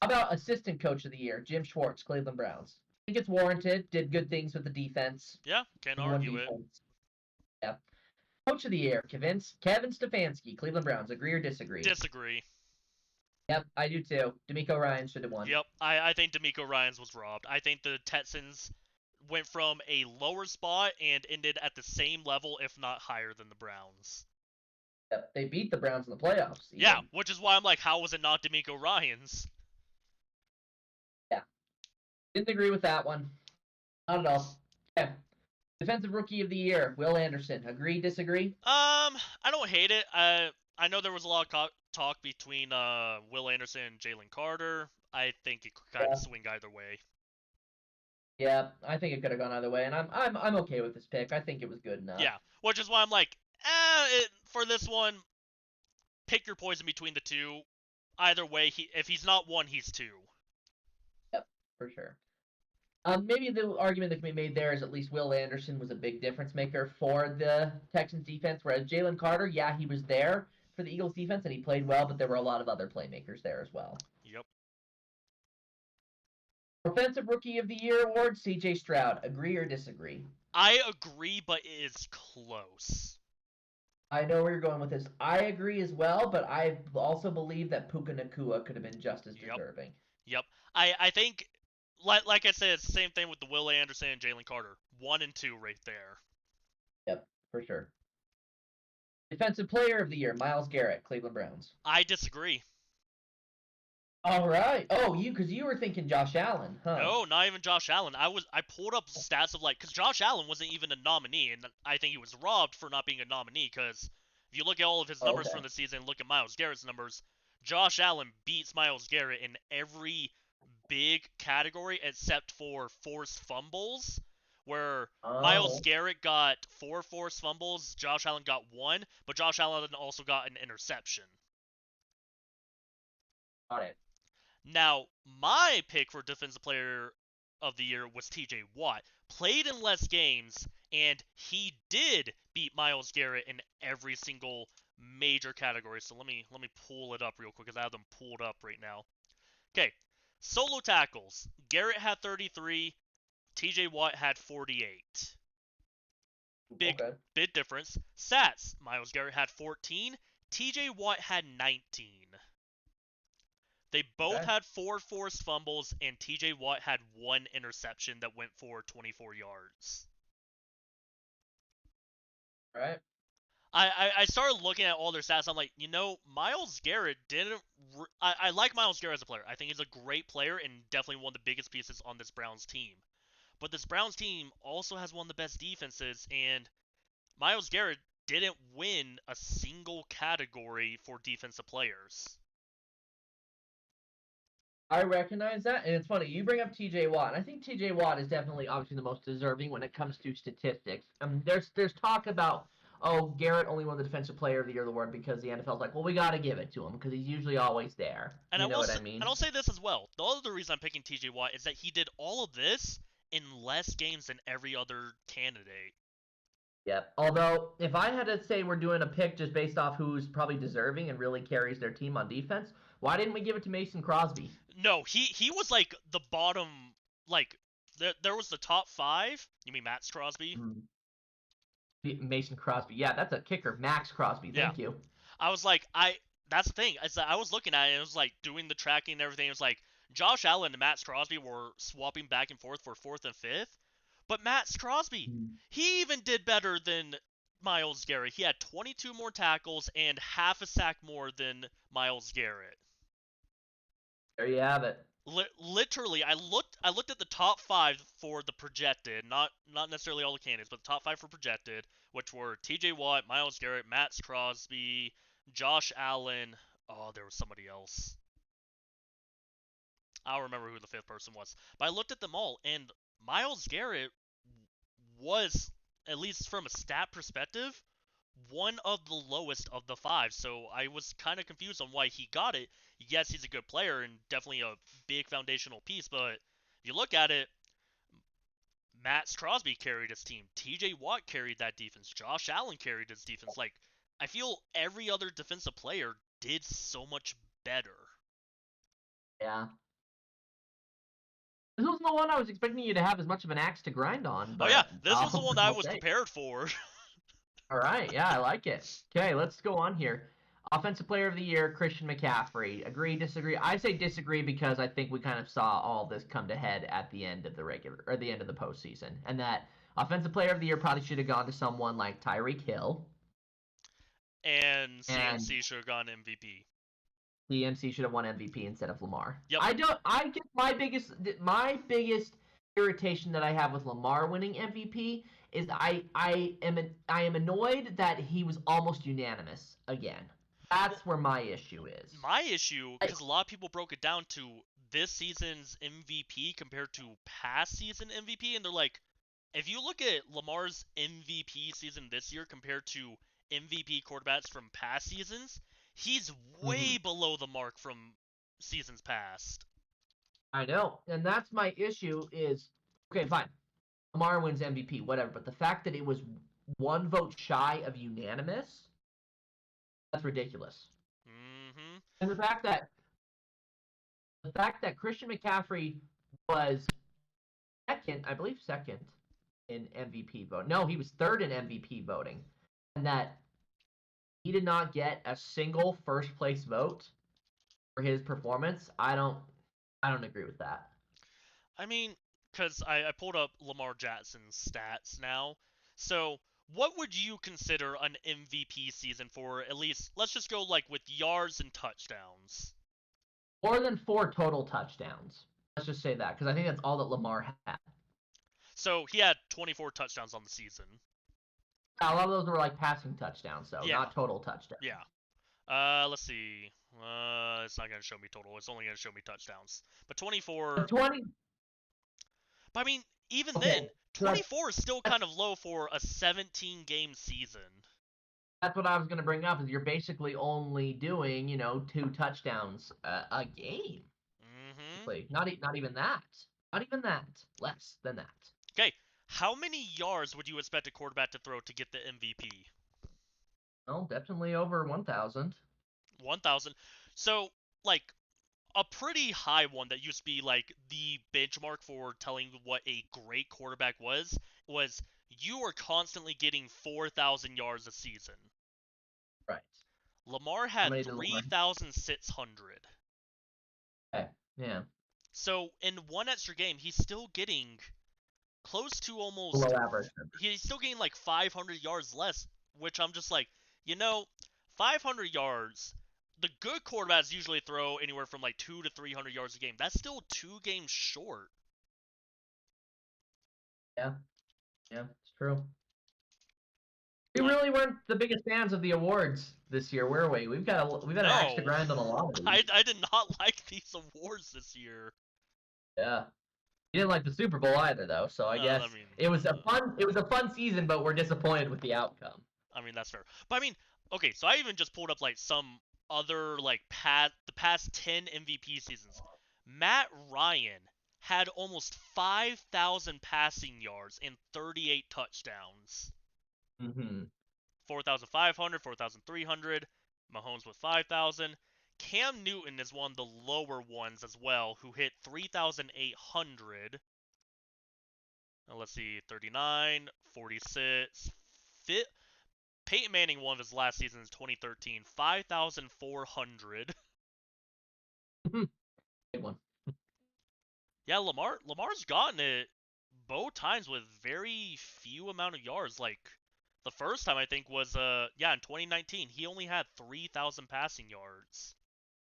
How about Assistant Coach of the Year, Jim Schwartz, Cleveland Browns? I think it's warranted. Did good things with the defense. Yeah, can't argue it. Yeah. Coach of the year, Kevin Stefanski, Cleveland Browns. Agree or disagree? Disagree. Yep, I do too. D'Amico Ryan should have won. Yep, I think D'Amico Ryans was robbed. I think the Texans went from a lower spot and ended at the same level, if not higher, than the Browns. Yep, they beat the Browns in the playoffs. Even. Yeah, which is why I'm like, how was it not D'Amico Ryans? Yeah, didn't agree with that one. Not at all. Okay. Defensive Rookie of the Year, Will Anderson. Agree, disagree? I don't hate it. I know there was a lot of talk between Will Anderson and Jalen Carter. I think it could kind of swing either way. Yeah, I think it could have gone either way, and I'm okay with this pick. I think it was good enough. Yeah, which is why I'm like, for this one, pick your poison between the two. Either way, if he's not one, he's two. Yep, for sure. Maybe the argument that can be made there is at least Will Anderson was a big difference maker for the Texans defense, whereas Jalen Carter, yeah, he was there for the Eagles defense and he played well, but there were a lot of other playmakers there as well. Yep. Offensive Rookie of the Year award, C.J. Stroud. Agree or disagree? I agree, but it is close. I know where you're going with this. I agree as well, but I also believe that Puka Nacua could have been just as deserving. Yep. I think, like I said, it's the same thing with the Will Anderson and Jalen Carter. 1 and 2 right there. Yep, for sure. Defensive Player of the Year, Myles Garrett, Cleveland Browns. I disagree. All right. Oh, because you were thinking Josh Allen, huh? No, not even Josh Allen. I pulled up stats of because Josh Allen wasn't even a nominee, and I think he was robbed for not being a nominee. Because if you look at all of his numbers from the season, look at Myles Garrett's numbers. Josh Allen beats Myles Garrett in every big category except for forced fumbles, where Myles Garrett got 4 forced fumbles, Josh Allen got 1, but Josh Allen also got an interception. Got it. Now, my pick for Defensive Player of the Year was TJ Watt. Played in less games, and he did beat Myles Garrett in every single major category. So let me pull it up real quick, because I have them pulled up right now. Okay, solo tackles. Garrett had 33. TJ Watt had 48. Big difference. Stats. Myles Garrett had 14. TJ Watt had 19. They both had 4 forced fumbles, and TJ Watt had 1 interception that went for 24 yards. All right. I started looking at all their stats. I'm like, Myles Garrett didn't. I like Myles Garrett as a player. I think he's a great player and definitely one of the biggest pieces on this Browns team. But this Browns team also has one of the best defenses, and Myles Garrett didn't win a single category for defensive players. I recognize that, and it's funny. You bring up T.J. Watt, and I think T.J. Watt is definitely obviously the most deserving when it comes to statistics. There's talk about, Garrett only won the Defensive Player of the Year award because the NFL's like, well, we got to give it to him because he's usually always there. And you know what I mean? And I'll say this as well. The other reason I'm picking T.J. Watt is that he did all of this in less games than every other candidate. Yep. Although, if I had to say we're doing a pick just based off who's probably deserving and really carries their team on defense, why didn't we give it to Mason Crosby? No, he was like the bottom, like there was the top 5. You mean Max Crosby? Mason Crosby. Yeah, that's a kicker. Max Crosby. Thank you. I was like, that's the thing. I was looking at it, and it was like doing the tracking and everything. It was like Josh Allen and Max Crosby were swapping back and forth for 4th and 5th. But Max Crosby, he even did better than Myles Garrett. He had 22 more tackles and half a sack more than Myles Garrett. There you have it. Literally, I looked at the top 5 for the projected, not necessarily all the candidates, but the top 5 for projected, which were T.J. Watt, Myles Garrett, Max Crosby, Josh Allen. Oh, there was somebody else. I don't remember who the 5th person was. But I looked at them all, and Myles Garrett was, at least from a stat perspective, one of the lowest of the 5. So I was kind of confused on why he got it. Yes, he's a good player and definitely a big foundational piece, but if you look at it, Max Crosby carried his team. TJ Watt carried that defense. Josh Allen carried his defense. Like, I feel every other defensive player did so much better. Yeah. This wasn't the one I was expecting you to have as much of an axe to grind on. Oh yeah, this was the one I was prepared for. All right, yeah, I like it. Okay, let's go on here. Offensive Player of the Year, Christian McCaffrey. Agree, disagree? I say disagree because I think we kind of saw all this come to head at the end of the regular or the end of the postseason, and that Offensive Player of the Year probably should have gone to someone like Tyreek Hill, And and CMC should have gone MVP. DMC should have won MVP instead of Lamar. Yep. I guess my biggest irritation that I have with Lamar winning MVP is I am annoyed that he was almost unanimous again. That's where my issue is. My issue, because a lot of people broke it down to this season's MVP compared to past season MVP, and they're like, if you look at Lamar's MVP season this year compared to MVP quarterbacks from past seasons, he's way below the mark from seasons past. I know, and that's my issue is, okay, fine. Lamar wins MVP, whatever, but the fact that it was one vote shy of unanimous, that's ridiculous. Mm-hmm. And the fact that Christian McCaffrey was second, I believe second in MVP vote. No, he was third in MVP voting. And that he did not get a single first place vote for his performance. I don't agree with that. I mean, because I pulled up Lamar Jackson's stats now. So, what would you consider an MVP season for at least, let's just go like with yards and touchdowns? More than 4 total touchdowns. Let's just say that, because I think that's all that Lamar had. So, he had 24 touchdowns on the season. A lot of those were like passing touchdowns, though, Yeah. not total touchdowns. Yeah. Let's see. It's not going to show me total. It's only going to show me touchdowns. But 24. But 20. But I mean, even Okay, then, 24 is still kind of low for a 17-game season. That's what I was going to bring up. Is you're basically only doing 2 touchdowns a game. Mm-hmm. Not even that. Not even that. Less than that. Okay, how many yards would you expect a quarterback to throw to get the MVP? Oh, definitely over 1,000. 1,000. So, like, a pretty high one that used to be like the benchmark for telling what a great quarterback was you were constantly getting 4,000 yards a season. Right. Lamar had 3,600. Okay. Yeah. So in one extra game, he's still getting close to almost below average. He's still getting like 500 yards less, which I'm just like, 500 yards. The good quarterbacks usually throw anywhere from like 200 to 300 yards a game. That's still 2 games short. Yeah, it's true. We really weren't the biggest fans of the awards this year, were we? We've had an axe to grind on a lot of these. I did not like these awards this year. Yeah. You didn't like the Super Bowl either, though, so I guess it was a fun season, but we're disappointed with the outcome. I mean, that's fair. But I mean, okay, so I even just pulled up like some other like the past 10 MVP seasons. Matt Ryan had almost 5,000 passing yards and 38 touchdowns. Mm-hmm. 4,500, 4,300. Mahomes with 5,000. Cam Newton is one of the lower ones as well, who hit 3,800. Let's see, 39, 46. Peyton Manning won his last season in 2013, 5,400. Big one. Yeah, Lamar's gotten it both times with very few amount of yards. Like the first time I think was in 2019 he only had 3,000 passing yards.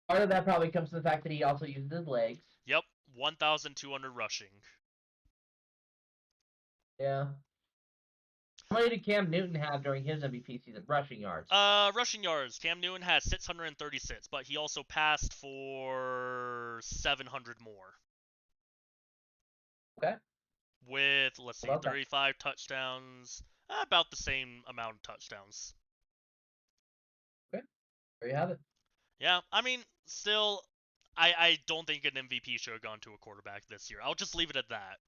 Part of that probably comes to the fact that he also uses his legs. Yep, 1,200 rushing. Yeah. How many did Cam Newton have during his MVP season? Rushing yards. Rushing yards. Cam Newton has 636, but he also passed for 700 more. Okay. With, let's see, 35 touchdowns. About the same amount of touchdowns. Okay. There you have it. Yeah, I mean, still, I don't think an MVP should have gone to a quarterback this year. I'll just leave it at that.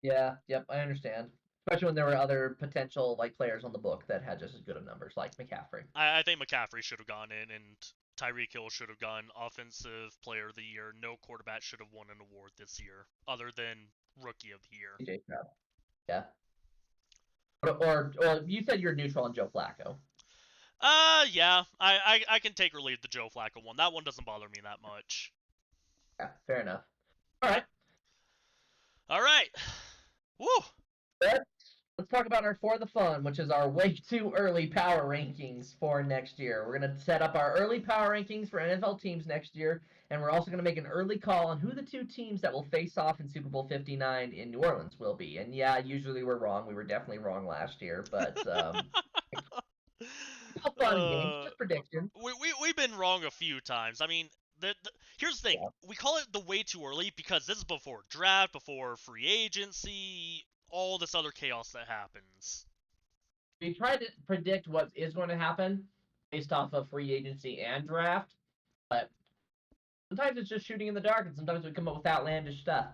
Yeah, yep, I understand. Especially when there were other potential players on the book that had just as good of numbers, like McCaffrey. I think McCaffrey should have gone in, and Tyreek Hill should have gone Offensive Player of the Year. No quarterback should have won an award this year, other than Rookie of the Year. CJ Stroud. Yeah. Or you said you're neutral on Joe Flacco. Yeah, I can take or leave the Joe Flacco one. That one doesn't bother me that much. Yeah, fair enough. All right. All right. Woo. Let's talk about our For the Fun, which is our way too early power rankings for next year. We're going to set up our early power rankings for NFL teams next year, and we're also going to make an early call on who the two teams that will face off in Super Bowl 59 in New Orleans will be. And yeah, usually we're wrong. We were definitely wrong last year, but fun games, uh, just predictions. we've been wrong a few times. I mean, here's the thing. Yeah. We call it the way too early because this is before draft, before free agency, all this other chaos that happens. We try to predict what is going to happen based off of free agency and draft, but sometimes it's just shooting in the dark, and sometimes we come up with outlandish stuff.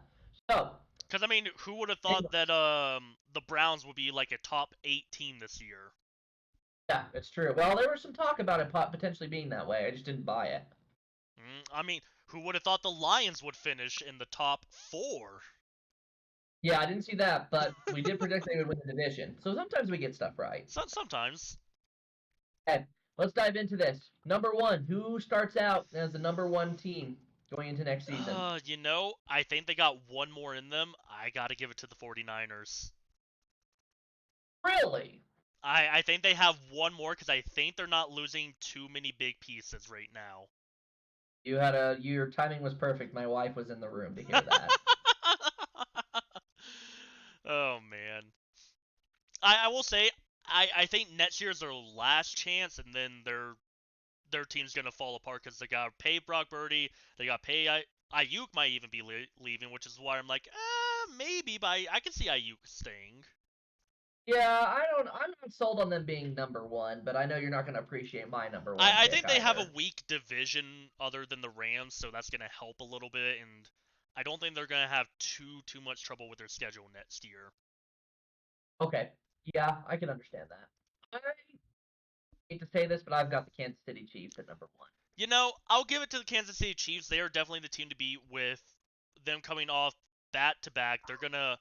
So, Because I mean, who would have thought that the Browns would be like a top 8 team this year? yeah, it's true. Well, there was some talk about it potentially being that way. I just didn't buy it. I mean, who would have thought the Lions would finish in the top 4? Yeah, I didn't see that, but we did predict they would win the division. So sometimes we get stuff right. Sometimes. Okay, let's dive into this. Number one, who starts out as the number one team going into next season? I think they got one more in them. I got to give it to the 49ers. Really? I think they have one more because I think they're not losing too many big pieces right now. Your timing was perfect. My wife was in the room to hear that. Oh man. I will say I think next year is their last chance, and then their team's gonna fall apart because they gotta pay Brock Purdy, they gotta pay Ayuk might even be leaving, which is why I'm like, maybe, but I can see Ayuk staying. Yeah, I'm not sold on them being number one, but I know you're not going to appreciate my number one. I pick think they have a either. weak division other than the Rams, so that's gonna help a little bit, and I don't think they're gonna have too much trouble with their schedule next year. Okay. Yeah, I can understand that. I hate to say this, but I've got the Kansas City Chiefs at number one. I'll give it to the Kansas City Chiefs. They are definitely the team to beat with them coming off back to back. They're gonna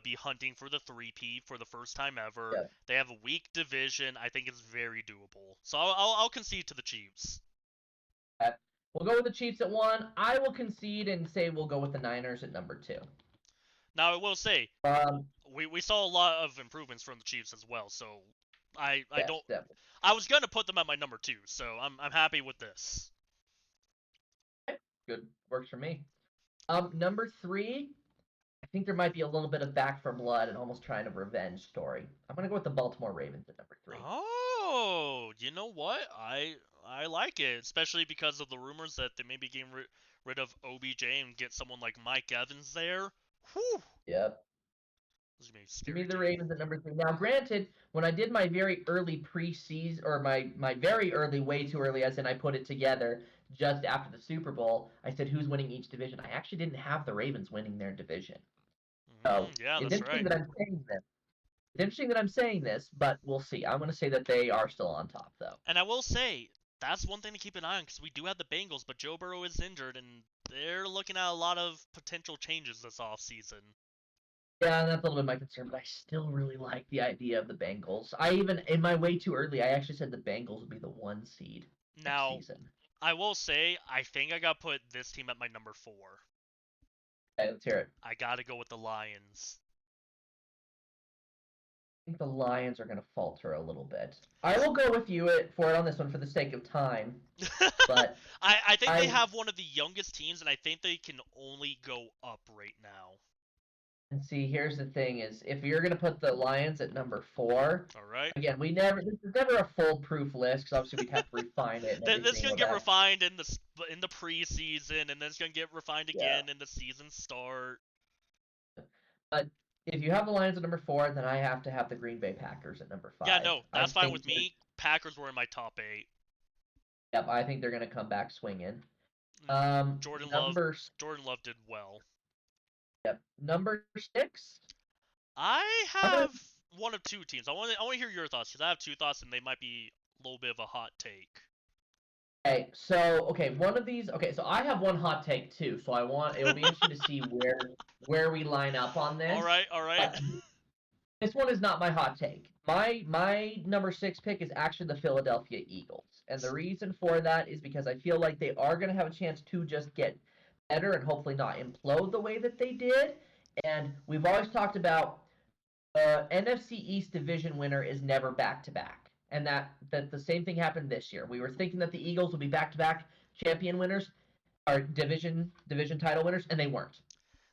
be hunting for the 3P for the first time ever. Yeah. They have a weak division. I think it's very doable. So I'll concede to the Chiefs. We'll go with the Chiefs at one. I will concede and say we'll go with the Niners at number two. Now I will say Um, we saw a lot of improvements from the Chiefs as well. So I yes, don't. definitely. I was gonna put them at my number 2. So I'm happy with this. Good, works for me. Number three, I think there might be a little bit of back for blood and almost trying to revenge story. I'm gonna go with the Baltimore Ravens at number three. Oh, you know what? I like it, especially because of the rumors that they may be getting rid of OBJ and get someone like Mike Evans there. Whew. Yep. This is gonna be a Give scary me the team. Ravens at number three. Now, granted, when I did my very early preseason, or my very early, way too early, as in I put it together just after the Super Bowl, I said who's winning each division. I actually didn't have the Ravens winning their division. So Yeah, it's that's interesting right. that I'm saying this. It's interesting that I'm saying this, but we'll see. I'm going to say that they are still on top, though. And I will say that's one thing to keep an eye on because we do have the Bengals, but Joe Burrow is injured, and they're looking at a lot of potential changes this offseason. Yeah, that's a little bit my concern, but I still really like the idea of the Bengals. I even, in my way too early, I actually said the Bengals would be the one seed next Now, season. I will say I think I got put this team at my number 4. Okay, let's hear it. I gotta go with the Lions. I think the Lions are going to falter a little bit. I will go with you for it on this one for the sake of time, but I think they have one of the youngest teams, and I think they can only go up right now. and see, here's the thing: is if you're going to put the Lions at number 4, All right. again, this is never a foolproof list because obviously we'd have to refine it. And This is gonna everything get like that. refined in the preseason, and then it's gonna get refined again in the season start. But if you have the Lions at number 4, then I have to have the Green Bay Packers at number 5. Yeah, no, that's fine with think me. Packers were in my top 8. Yep, I think they're going to come back swinging. Jordan Number Love did well. Yep, number 6. I have one of two teams. I want to hear your thoughts because I have two thoughts, and they might be a little bit of a hot take. Okay, one of these. Okay, so I have one hot take too. So it will be interesting to see where we line up on this. All right. This one is not my hot take. My number 6 pick is actually the Philadelphia Eagles. And the reason for that is because I feel like they are going to have a chance to just get better and hopefully not implode the way that they did. And we've always talked about NFC East division winner is never back to back. And that the same thing happened this year. We were thinking that the Eagles would be back to back champion winners or division title winners, and they weren't.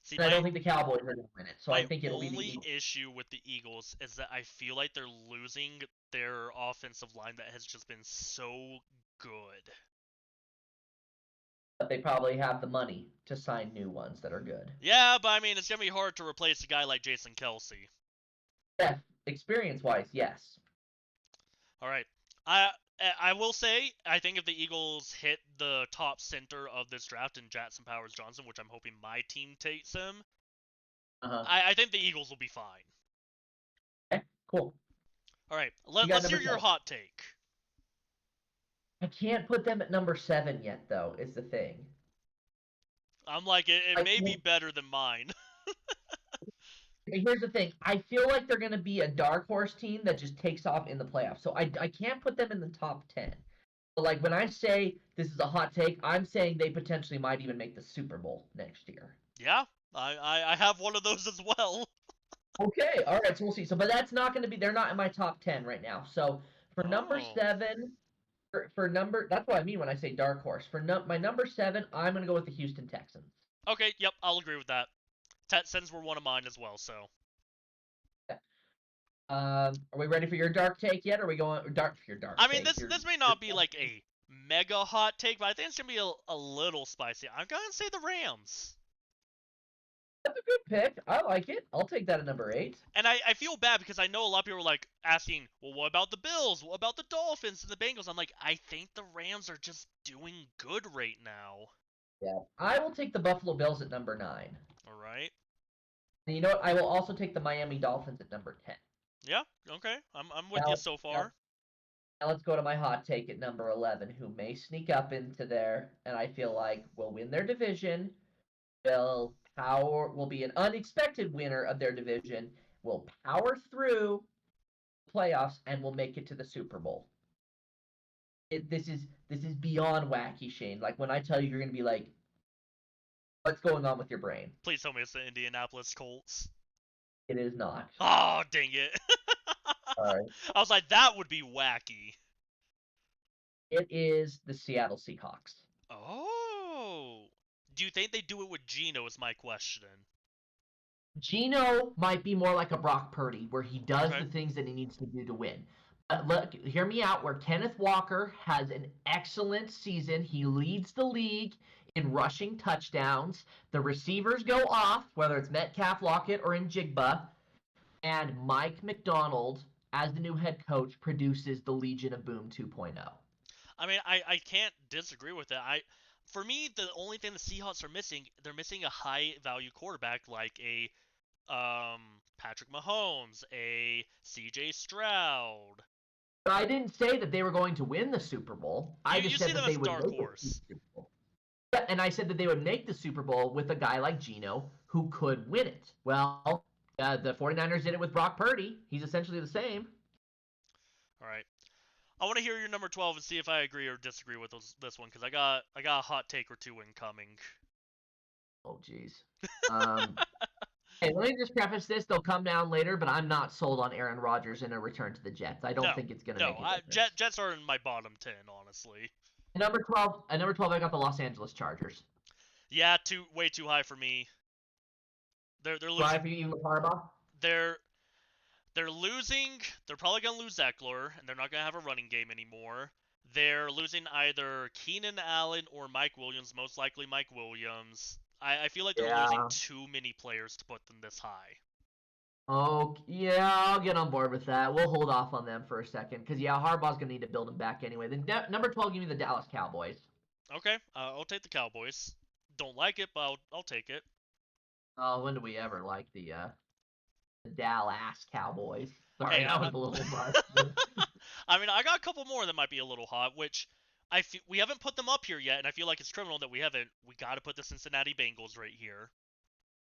See, And I don't think the Cowboys are going to win it. So I my think it'll be the only Eagles. issue with the Eagles is that I feel like they're losing their offensive line that has just been so good. But they probably have the money to sign new ones that are good. Yeah, but I mean, it's gonna be hard to replace a guy like Jason Kelsey. Yeah, experience wise, yes. All right, I will say I think if the Eagles hit the top center of this draft in Jackson Powers Johnson, which I'm hoping my team takes him, Uh-huh. I think the Eagles will be fine. Okay, cool. All right, You got let's hear number your 7. hot take. I can't put them at number 7 yet, though, is the thing. I'm like, it I may be can't- better than mine. Here's the thing. I feel like they're going to be a dark horse team that just takes off in the playoffs. So I can't put them in the top 10. But like when I say this is a hot take, I'm saying they potentially might even make the Super Bowl next year. Yeah, I have one of those as well. Okay, all right, so we'll see. So, but that's not going to be. They're not in my top 10 right now. So for number Oh. 7, for number, that's what I mean when I say dark horse. For my number 7, I'm going to go with the Houston Texans. Okay, yep, I'll agree with that. Texans were one of mine as well, so. Are we ready for your dark take yet? Or are we going dark for your dark? I mean, take, this may not be like a mega hot take, but I think it's gonna be a little spicy. I'm gonna say the Rams. That's a good pick. I like it. I'll take that at number 8. And I feel bad because I know a lot of people are like asking, well, what about the Bills? What about the Dolphins and the Bengals? I'm like, I think the Rams are just doing good right now. Yeah, I will take the Buffalo Bills at number 9. All right. And you know what? I will also take the Miami Dolphins at number 10. Yeah. Okay. I'm with you so far. Now let's go to my hot take at number 11, who may sneak up into there, and I feel like will win their division, will be an unexpected winner of their division, will power through playoffs, and will make it to the Super Bowl. This is beyond wacky, Shane. Like when I tell you, you're gonna be like, "What's going on with your brain?" Please tell me it's the Indianapolis Colts. It is not. Oh, dang it. All right. I was like, that would be wacky. It is the Seattle Seahawks. Oh. Do you think they do it with Geno is my question. Geno might be more like a Brock Purdy, where he does Okay. the things that he needs to do to win. But look, hear me out. Where Kenneth Walker has an excellent season, he leads the league in rushing touchdowns. The receivers go off, whether it's Metcalf, Lockett, or Njigba, and Mike McDonald, as the new head coach, produces the Legion of Boom 2.0. I mean, I can't disagree with that. For me, the only thing the Seahawks are missing, they're missing a high value quarterback like a Patrick Mahomes, a CJ Stroud. But I didn't say that they were going to win the Super Bowl. I You just see said them that as they a would dark make the horse. Super Bowl. Yeah, and I said that they would make the Super Bowl with a guy like Geno who could win it. Well, the 49ers did it with Brock Purdy. He's essentially the same. All right. I want to hear your number 12 and see if I agree or disagree with this one because I got a hot take or two incoming. Oh, jeez. Hey, let me just preface this. They'll come down later, but I'm not sold on Aaron Rodgers in a return to the Jets. I don't think it's going to make a difference. Jets are in my bottom 10, honestly. At number 12, I got the Los Angeles Chargers. Yeah, way too high for me. They're losing. Why for you, even with Harbaugh? They're losing. They're probably gonna lose Eckler, and they're not gonna have a running game anymore. They're losing either Keenan Allen or Mike Williams. Most likely Mike Williams. I feel like they're losing too many players to put them this high. Oh, yeah, I'll get on board with that. We'll hold off on them for a second because, yeah, Harbaugh's going to need to build him back anyway. Then number 12, give me the Dallas Cowboys. Okay, I'll take the Cowboys. Don't like it, but I'll take it. Oh, when do we ever like the Dallas Cowboys? Sorry, Hey, that was a little much. I mean, I got a couple more that might be a little hot, which we haven't put them up here yet, and I feel like it's criminal that we haven't. We got to put the Cincinnati Bengals right here.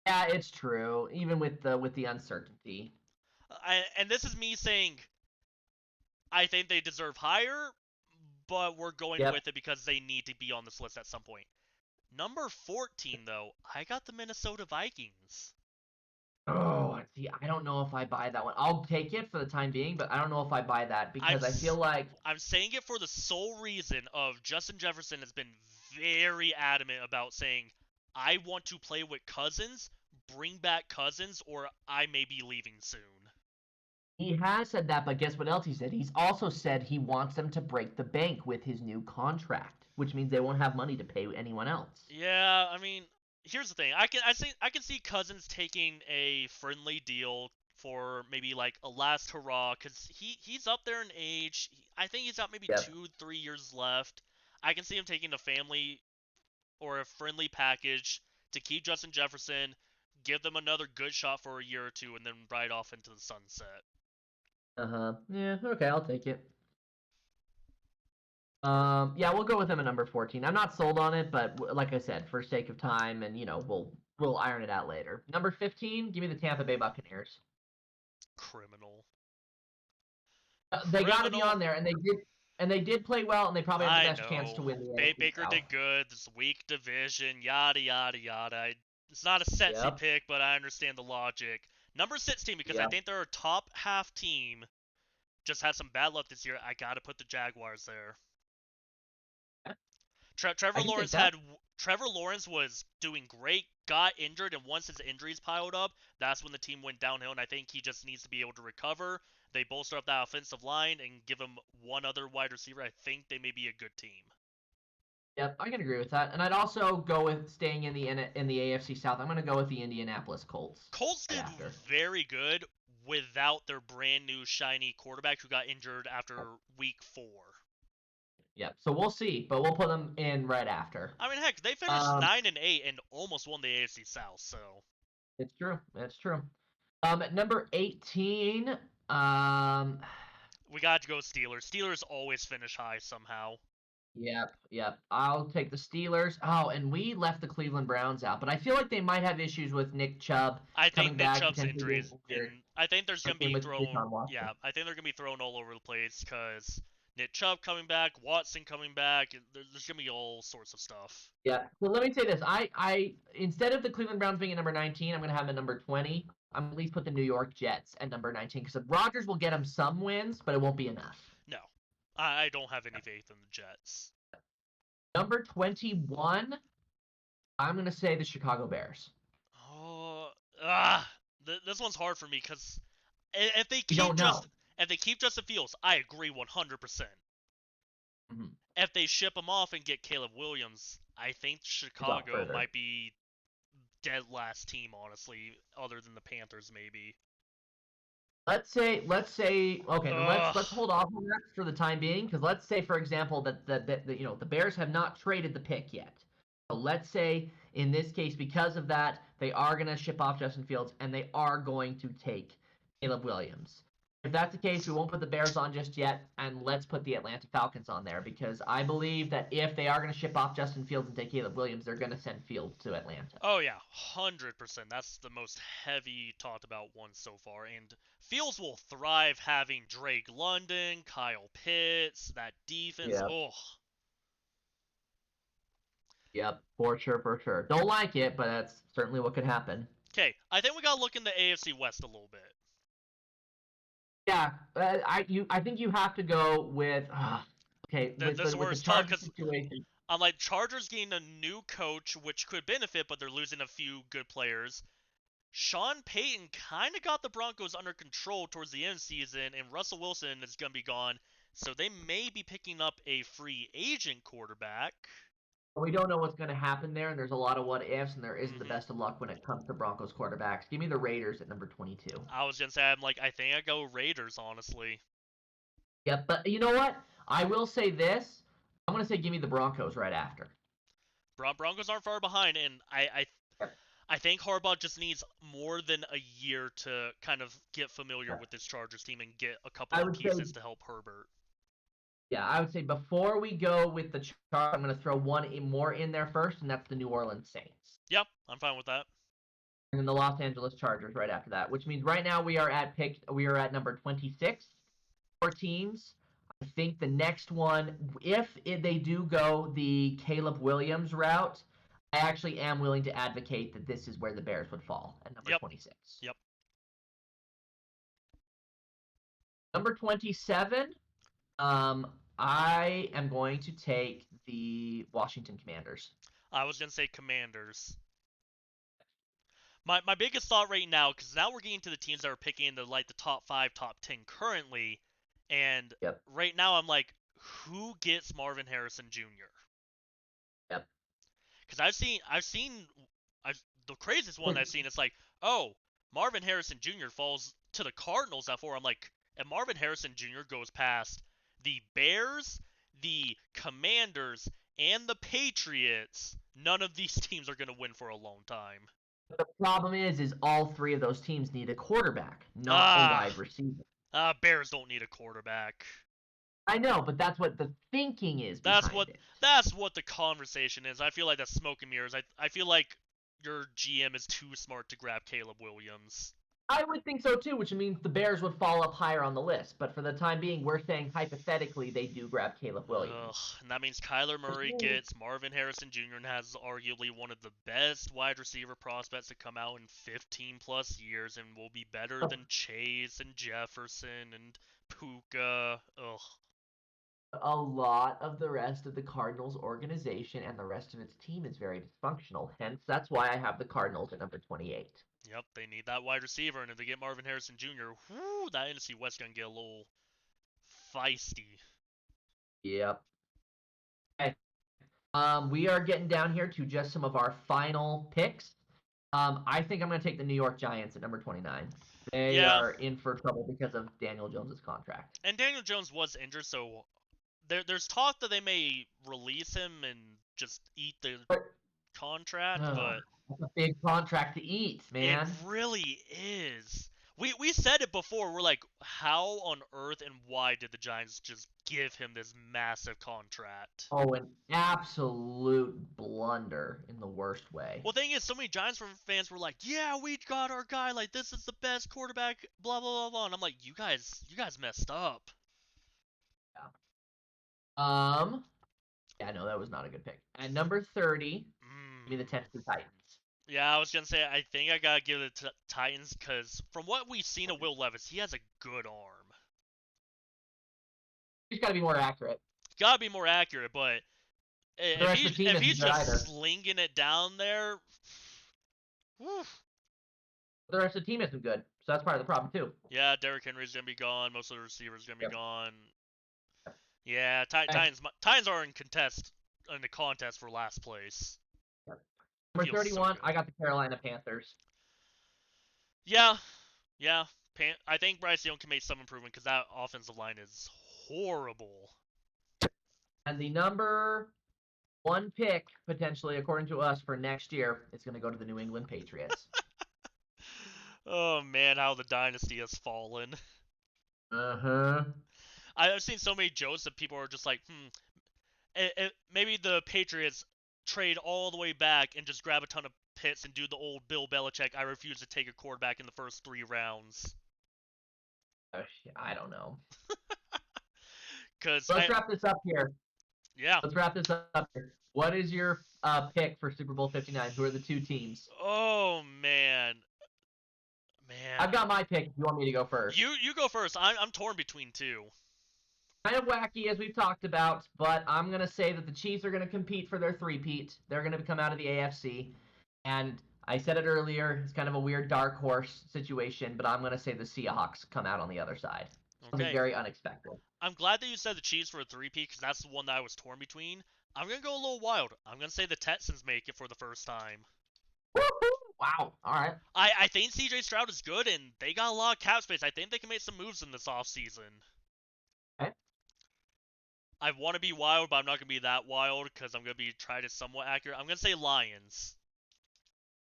Yeah, it's true. Even with the uncertainty. And this is me saying I think they deserve higher, but we're going Yep. with it because they need to be on this list at some point. Number 14, though, I got the Minnesota Vikings. Oh, see, I don't know if I buy that one. I'll take it for the time being, but I don't know if I buy that I'm because I feel like, I'm saying it for the sole reason of Justin Jefferson has been very adamant about saying, I want to play with Cousins, bring back Cousins, or I may be leaving soon. he has said that, but guess what else he said? He's also said he wants them to break the bank with his new contract, which means they won't have money to pay anyone else. Yeah, I mean, here's the thing. I can see Cousins taking a friendly deal for maybe like a last hurrah because he's up there in age. I think he's got maybe Yep. 2 3 years left. I can see him taking a family or a friendly package to keep Justin Jefferson, give them another good shot for a year or two, and then ride off into the sunset. Uh-huh. Yeah, okay, I'll take it. Yeah, we'll go with him at number 14. I'm not sold on it, but like I said, for sake of time, and we'll iron it out later. Number 15, give me the Tampa Bay Buccaneers. Criminal. They got to be Criminal. on there, and they did play well, and they probably have the I best chance know. to win the AFC Baker South. did good. This weak division, yada yada yada. It's not a sexy Yep. pick, but I understand the logic. Number 16 because I Yep. think they're a top half team. Just had some bad luck this year. I gotta put the Jaguars there. I Trevor can take Lawrence that. had Trevor Lawrence was doing great, got injured, and once his injuries piled up, that's when the team went downhill. And I think he just needs to be able to recover. They bolster up that offensive line and give him one other wide receiver. I think they may be a good team. Yep, I can agree with that. And I'd also go with staying in the AFC South. I'm going to go with the Indianapolis Colts Colts right did after. very good without their brand new shiny quarterback who got injured after week 4. Yep. So we'll see, but we'll put them in right after. I mean, heck, they finished Um, 9-8 and almost won the AFC South. So it's true. It's true. At number 18, we got to go Steelers. Steelers always finish high somehow. yep. I'll take the Steelers. Oh, and we left the Cleveland Browns out, but I feel like they might have issues with Nick Chubb I think coming Nick back, Chubb's potentially being injuries, injured. and I think there's gonna Same be with thrown. Deshaun Watson. Yeah, I think they're gonna be thrown all over the place because Nick Chubb coming back, Watson coming back. There's gonna be all sorts of stuff. Yeah. Well, let me say this. I instead of the Cleveland Browns being at number 19, I'm going to have them at number 20. I'm at least put the New York Jets at number 19 because Rodgers will get them some wins, but it won't be enough. No, I don't have any faith in the Jets. Number 21, I'm going to say the Chicago Bears. Oh, this one's hard for me because if they We keep don't know. just if they keep Justin Fields, I agree 100%. Mm-hmm. If they ship him off and get Caleb Williams, I think He's off Chicago further. might be dead last team, honestly, other than the Panthers, maybe. Okay, then Ugh. let's hold off on that for the time being because let's say, for example, that the Bears have not traded the pick yet. So let's say in this case, because of that, they are going to ship off Justin Fields and they are going to take Caleb Williams. If that's the case, we won't put the Bears on just yet, and let's put the Atlanta Falcons on there because I believe that if they are going to ship off Justin Fields and take Caleb Williams, they're going to send Fields to Atlanta. Oh yeah, 100%. That's the most heavy talked about one so far. And Fields will thrive having Drake London, Kyle Pitts, that defense. Yeah. Oh, Yep, for sure, for sure. Don't like it, but that's certainly what could happen. okay. I think we gotta look in the AFC West a little bit. Yeah, I think you have to go with okay This is with where the it's tough Chargers because situation. I'm like Chargers getting a new coach, which could benefit, but they're losing a few good players. Sean Payton kind of got the Broncos under control towards the end of the season, and Russell Wilson is going to be gone. So they may be picking up a free agent quarterback. We don't know what's going to happen there, and there's a lot of what ifs, and there isn't the hmm best of luck when it comes to Broncos quarterbacks. Give me the Raiders at number 22. I was going to say, I think I go Raiders, honestly. Yep, but you know what? I will say this. I'm going to say give me the Broncos right after. Broncos aren't far behind, and I think Harbaugh just needs more than a year to kind of get familiar with this Chargers team and get a couple I of would say pieces to help Herbert. I would say before we go with the chart, I'm going to throw one more in there first, and that's the New Orleans Saints. Yep, I'm fine with that. and then the Los Angeles Chargers right after that, which means right now we are at number 26. 4 teams. I think the next one, if they do go the Caleb Williams route, I actually am willing to advocate that this is where the Bears would fall at number Yep. 26. Yep. Number 27, I am going to take the Washington Commanders. I was gonna say Commanders. My biggest thought right now, because now we're getting to the teams that are picking the top 5, top 10 currently, and Yep. right now I'm like, who gets Marvin Harrison Jr.? Yep. Because the craziest one I've seen is like, oh, Marvin Harrison Jr. falls to the Cardinals at 4. I'm like, if Marvin Harrison Jr. goes past the Bears, the Commanders, and the Patriots, none of these teams are going to win for a long time. The problem is all 3 of those teams need a quarterback, not a wide receiver. Bears don't need a quarterback. I know, but that's what the thinking is. That's what the conversation is. I feel like that's smoke and mirrors. I feel like your GM is too smart to grab Caleb Williams. I would think so too, which means the Bears would fall up higher on the list. But for the time being, we're saying hypothetically they do grab Caleb Williams. And that means Kyler Murray gets Marvin Harrison Jr. and has arguably one of the best wide receiver prospects to come out in 15 plus years and will be better than Chase and Jefferson and Puka. Ugh. A lot of the rest of the Cardinals organization and the rest of its team is very dysfunctional. Hence, that's why I have the Cardinals at number 28. Yep, they need that wide receiver, and if they get Marvin Harrison Jr., whoo, that NFC West gonna get a little feisty. Yep. Okay. We are getting down here to just some of our final picks. I think I'm going to take the New York Giants at number 29. They are in for trouble because of Daniel Jones' contract. And Daniel Jones was injured, so there's talk that they may release him and just eat the contract, but that's a big contract to eat, man. It really is. We said it before. We're like, how on earth and why did the Giants just give him this massive contract? Oh, an absolute blunder in the worst way. Well, the thing is, so many Giants fans were like, yeah, we got our guy. Like, this is the best quarterback, blah, blah, blah, blah. And I'm like, you guys messed up. Yeah, no, that was not a good pick. At number 30, give me the Tennessee Titans. Yeah, I was going to say, I think I got to give it to Titans because from what we've seen of Will Levis, he has a good arm. He's got to be more accurate. Got to be more accurate, but if he's just slinging it down there, whew. The rest of the team isn't good, so that's part of the problem, too. Yeah, Derrick Henry's going to be gone. Most of the receivers are going to be gone. Yeah, Titans are in the contest for last place. Number 31, I got the Carolina Panthers. Yeah. I think Bryce Young can make some improvement because that offensive line is horrible. And the number 1 pick, potentially, according to us, for next year, is going to go to the New England Patriots. Oh, man, how the dynasty has fallen. Uh-huh. I've seen so many jokes that people are just like, maybe the Patriots trade all the way back and just grab a ton of picks and do the old Bill Belichick, I refuse to take a quarterback in the first 3 rounds. I don't know. Let's wrap this up here. Yeah. Let's wrap this up here. What is your pick for Super Bowl 59? Who are the 2 teams? Oh, man. I've got my pick. You want me to go first? You go first. I'm torn between 2. Kind of wacky, as we've talked about, but I'm going to say that the Chiefs are going to compete for their three-peat. They're going to come out of the AFC. And I said it earlier, it's kind of a weird dark horse situation, but I'm going to say the Seahawks come out on the other side. Something very unexpected. I'm glad that you said the Chiefs for a three-peat because that's the one that I was torn between. I'm going to go a little wild. I'm going to say the Texans make it for the first time. Wow. All right. I think CJ Stroud is good, and they got a lot of cap space. I think they can make some moves in this offseason. Okay. I want to be wild, but I'm not going to be that wild because I'm going to be trying to somewhat accurate. I'm going to say Lions.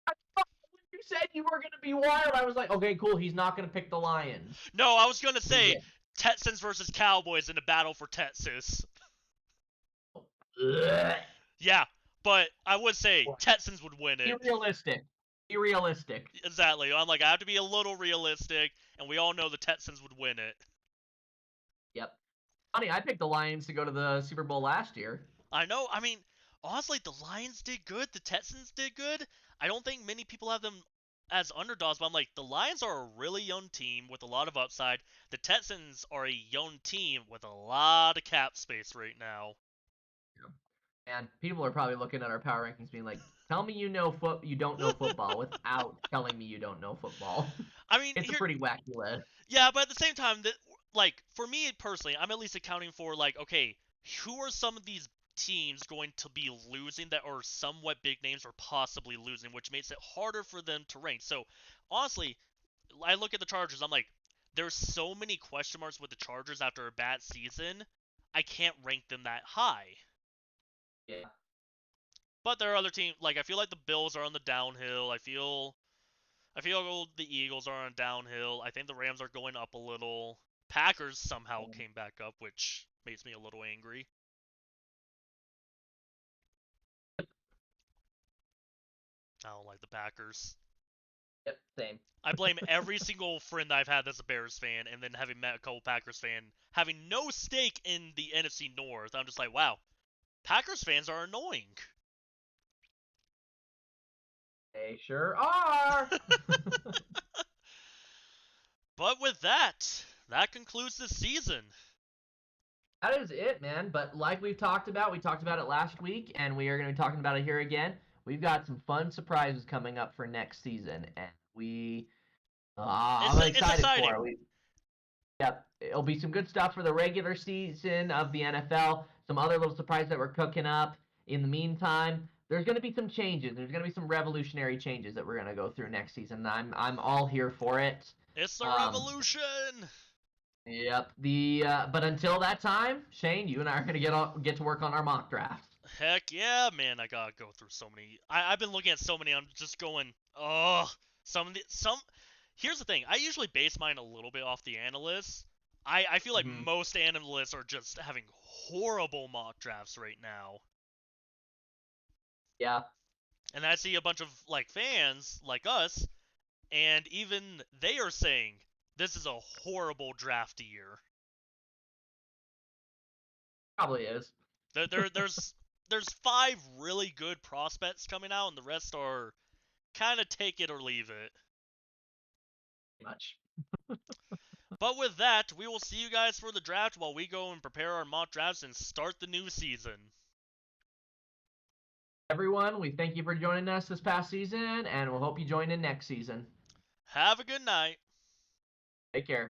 When you said you were going to be wild, I was like, okay, cool. He's not going to pick the Lions. No, I was going to say Texans versus Cowboys in a battle for Texas. Yeah, but I would say Texans would win it. Be realistic. Be realistic. Exactly. I'm like, I have to be a little realistic, and we all know the Texans would win it. Yep. Funny, I picked the Lions to go to the Super Bowl last year. I know. I mean, honestly, the Lions did good. The Texans did good. I don't think many people have them as underdogs, but I'm like, the Lions are a really young team with a lot of upside. The Texans are a young team with a lot of cap space right now. And people are probably looking at our power rankings being like, tell me you don't know football without telling me you don't know football. I mean, It's a pretty wacky list. yeah, but at the same time, that like for me personally, I'm at least accounting for like, okay, who are some of these teams going to be losing that are somewhat big names or possibly losing, which makes it harder for them to rank. So honestly, I look at the Chargers, I'm like, there's so many question marks with the Chargers after a bad season. I can't rank them that high. Yeah. But there are other teams like I feel like the Bills are on the downhill. I feel the Eagles are on downhill. I think the Rams are going up a little. Packers somehow came back up, which makes me a little angry. I don't like the Packers. Yep, same. I blame every single friend I've had that's a Bears fan, and then having met a couple Packers fan, having no stake in the NFC North. I'm just like, wow, Packers fans are annoying. They sure are. But with that, that concludes the season. That is it, man. But like we talked about it last week, and we are going to be talking about it here again. We've got some fun surprises coming up for next season, and I'm excited for it. Yep, it'll be some good stuff for the regular season of the NFL. Some other little surprises that we're cooking up. In the meantime, there's going to be some changes. There's going to be some revolutionary changes that we're going to go through next season. I'm all here for it. It's the revolution. Yep. But until that time, Shane, you and I are going to get to work on our mock draft. Heck yeah, man! I gotta go through so many. I've been looking at so many. I'm just going, oh, some. Here's the thing. I usually base mine a little bit off the analysts. I feel like most analysts are just having horrible mock drafts right now. Yeah. And I see a bunch of like fans like us, and even they are saying this is a horrible draft year. Probably is. There's 5 really good prospects coming out, and the rest are kind of take it or leave it. Much. But with that, we will see you guys for the draft while we go and prepare our mock drafts and start the new season. Everyone, we thank you for joining us this past season, and we'll hope you join in next season. Have a good night. Take care.